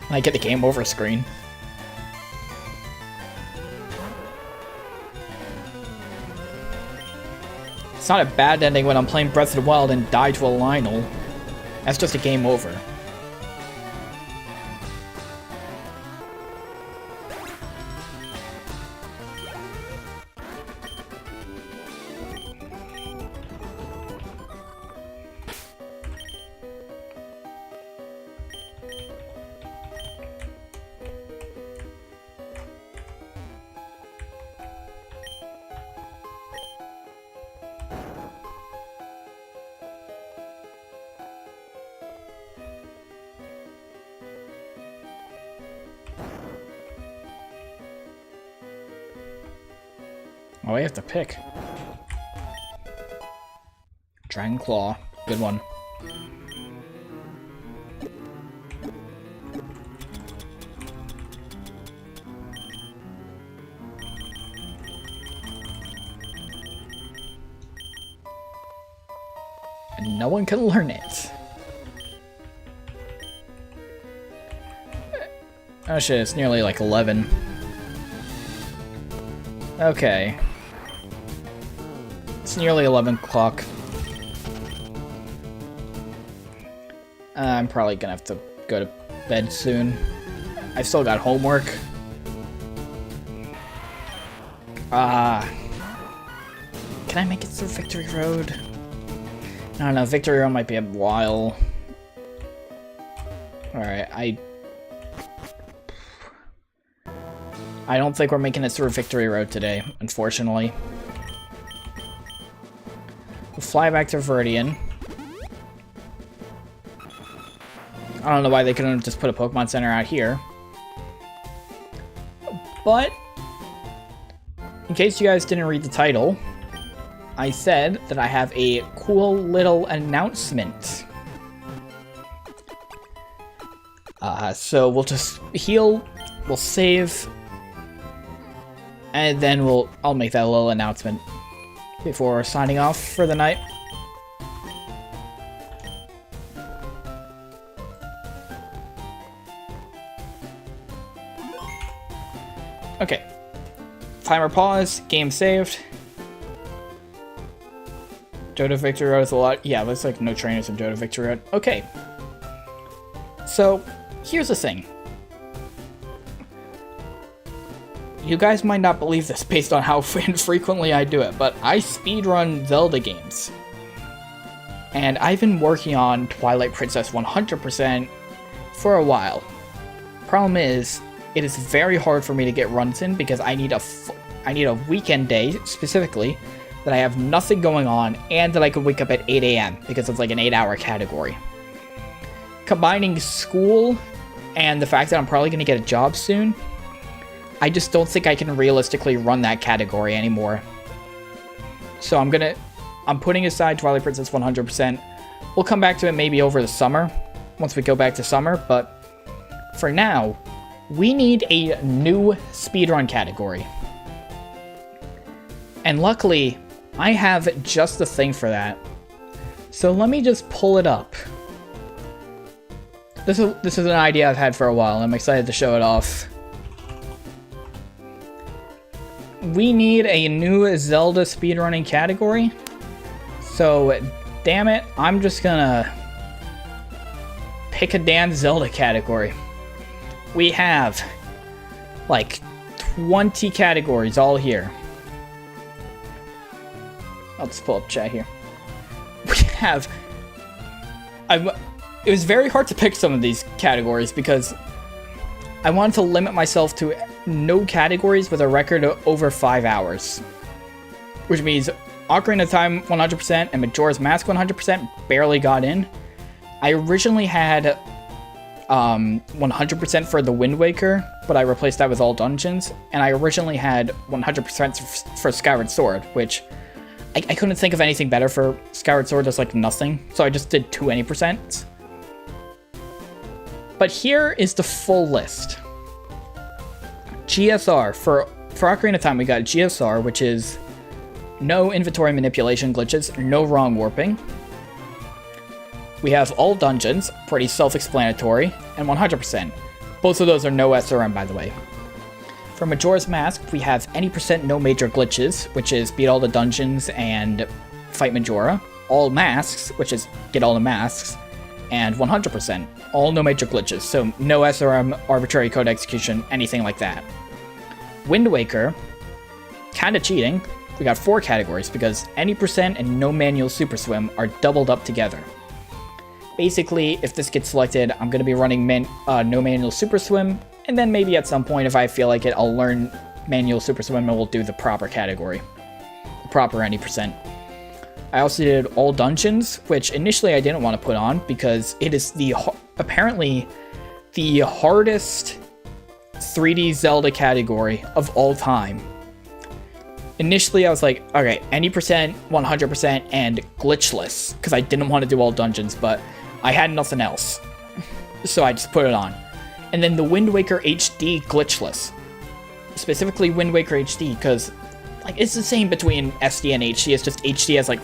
And I get the game over screen. It's not a bad ending when I'm playing Breath of the Wild and die to a Lionel. That's just a game over. Oh, I have to pick. Dragon Claw. Good one. And no one can learn it. Oh shit, it's nearly like 11. Okay. It's nearly 11 o'clock. I'm probably gonna have to go to bed soon. I still got homework. Can I make it through Victory Road? I don't know, Victory Road might be a while. Alright, I don't think we're making it through Victory Road today, unfortunately. We'll fly back to Viridian. I don't know why they couldn't just put a Pokemon Center out here. But, in case you guys didn't read the title, I said that I have a cool little announcement. So we'll just heal, we'll save, and then I'll make that little announcement before signing off for the night. Okay. Timer pause, game saved. Johto Victory Road is a lot. Yeah, looks like no trainers in Johto Victory Road. Okay. So, here's the thing. You guys might not believe this based on how infrequently I do it, but I speedrun Zelda games. And I've been working on Twilight Princess 100% for a while. Problem is, it is very hard for me to get runs in because I need a weekend day, specifically, that I have nothing going on and that I could wake up at 8 AM because it's like an 8-hour category. Combining school and the fact that I'm probably going to get a job soon, I just don't think I can realistically run that category anymore. So I'm putting aside Twilight Princess 100%. We'll come back to it maybe over the summer, once we go back to summer, but for now, we need a new speedrun category. And luckily, I have just the thing for that. So let me just pull it up. This is an idea I've had for a while, and I'm excited to show it off. We need a new Zelda speedrunning category. So, damn it, I'm just gonna pick a damn Zelda category. We have like 20 categories all here. I'll just pull up chat here. We have... It was very hard to pick some of these categories because I wanted to limit myself to no categories with a record of over 5 hours. Which means Ocarina of Time 100% and Majora's Mask 100% barely got in. I originally had 100% for the Wind Waker, but I replaced that with all dungeons. And I originally had 100% for Skyward Sword, which I couldn't think of anything better for Skyward Sword. There's like nothing, so I just did 20%. But here is the full list. GSR for for Ocarina of Time, we got GSR, which is no inventory manipulation glitches, no wrong warping. We have all dungeons, pretty self-explanatory, and 100%. Both of those are no SRM, by the way. For Majora's Mask, we have any percent no major glitches, which is beat all the dungeons and fight Majora. All masks, which is get all the masks, and 100%. All no major glitches, so no SRM, arbitrary code execution, anything like that. Wind Waker, kinda cheating. We got 4 categories because any percent and no manual super swim are doubled up together. Basically, if this gets selected, I'm going to be running no manual super swim, and then maybe at some point, if I feel like it, I'll learn manual super swim and we'll do the proper category. The proper any percent. I also did all dungeons, which initially I didn't want to put on because it is apparently the hardest 3D Zelda category of all time. Initially, I was like, okay, any percent, 100%, and glitchless, because I didn't want to do all dungeons, but I had nothing else. So I just put it on. And then the Wind Waker HD glitchless. Specifically Wind Waker HD, because like it's the same between SD and HD, it's just HD has like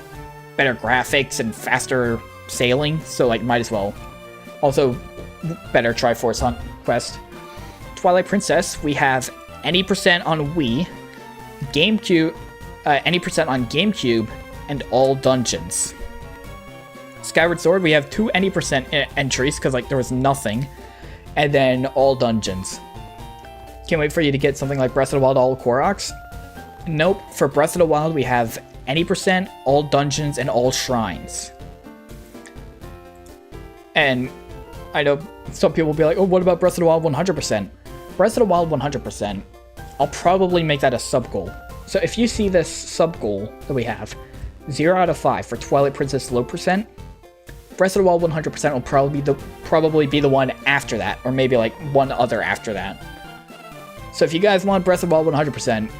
better graphics and faster sailing, so like might as well. Also, better Triforce Hunt quest. Twilight Princess, we have any percent on Wii, GameCube, any percent on GameCube, and all dungeons. Skyward Sword, we have 2 any percent entries because like there was nothing, and then all dungeons. Can't wait for you to get something like Breath of the Wild all Koroks. Nope, for Breath of the Wild we have any percent, all dungeons, and all shrines. And I know some people will be like, oh, what about Breath of the Wild 100%? Breath of the Wild 100%, I'll probably make that a sub-goal. So if you see this sub-goal that we have, 0 out of 5 for Twilight Princess low percent, Breath of the Wild 100% will probably be the one after that, or maybe like one other after that. So if you guys want Breath of the Wild 100%,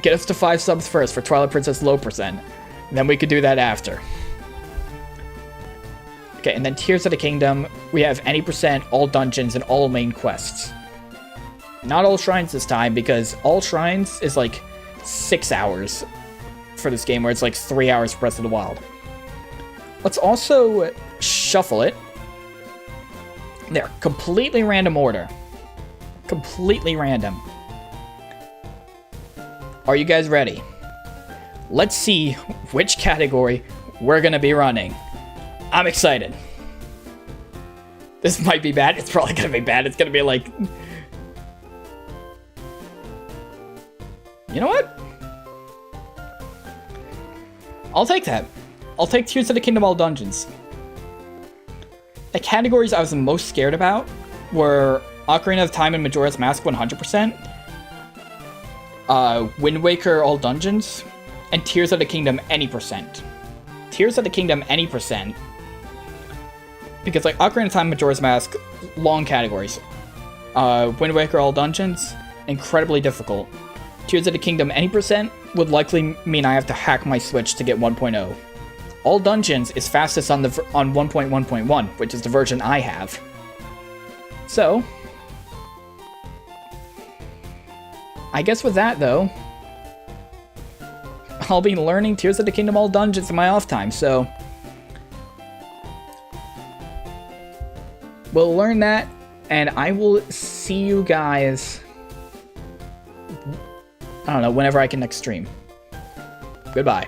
get us to 5 subs first for Twilight Princess low percent, and then we could do that after. Okay, and then Tears of the Kingdom, we have any percent, all dungeons, and all main quests. Not all shrines this time, because all shrines is like 6 hours for this game, where it's like 3 hours for Breath of the Wild. Let's also shuffle it. There, completely random order. Completely random. Are you guys ready? Let's see which category we're gonna be running. I'm excited. This might be bad. It's probably gonna be bad. It's gonna be like... You know what? I'll take that. I'll take Tears of the Kingdom all dungeons. The categories I was the most scared about were Ocarina of Time and Majora's Mask 100%, Wind Waker all dungeons, and Tears of the Kingdom any percent. Tears of the Kingdom any percent, because like Ocarina of Time, Majora's Mask, long categories. Wind Waker all dungeons, incredibly difficult. Tears of the Kingdom any percent would likely mean I have to hack my Switch to get 1.0. All dungeons is fastest on 1.1.1, which is the version I have. So, I guess with that though, I'll be learning Tears of the Kingdom all dungeons in my off time, so we'll learn that, and I will see you guys, I don't know, whenever I can next stream. Goodbye.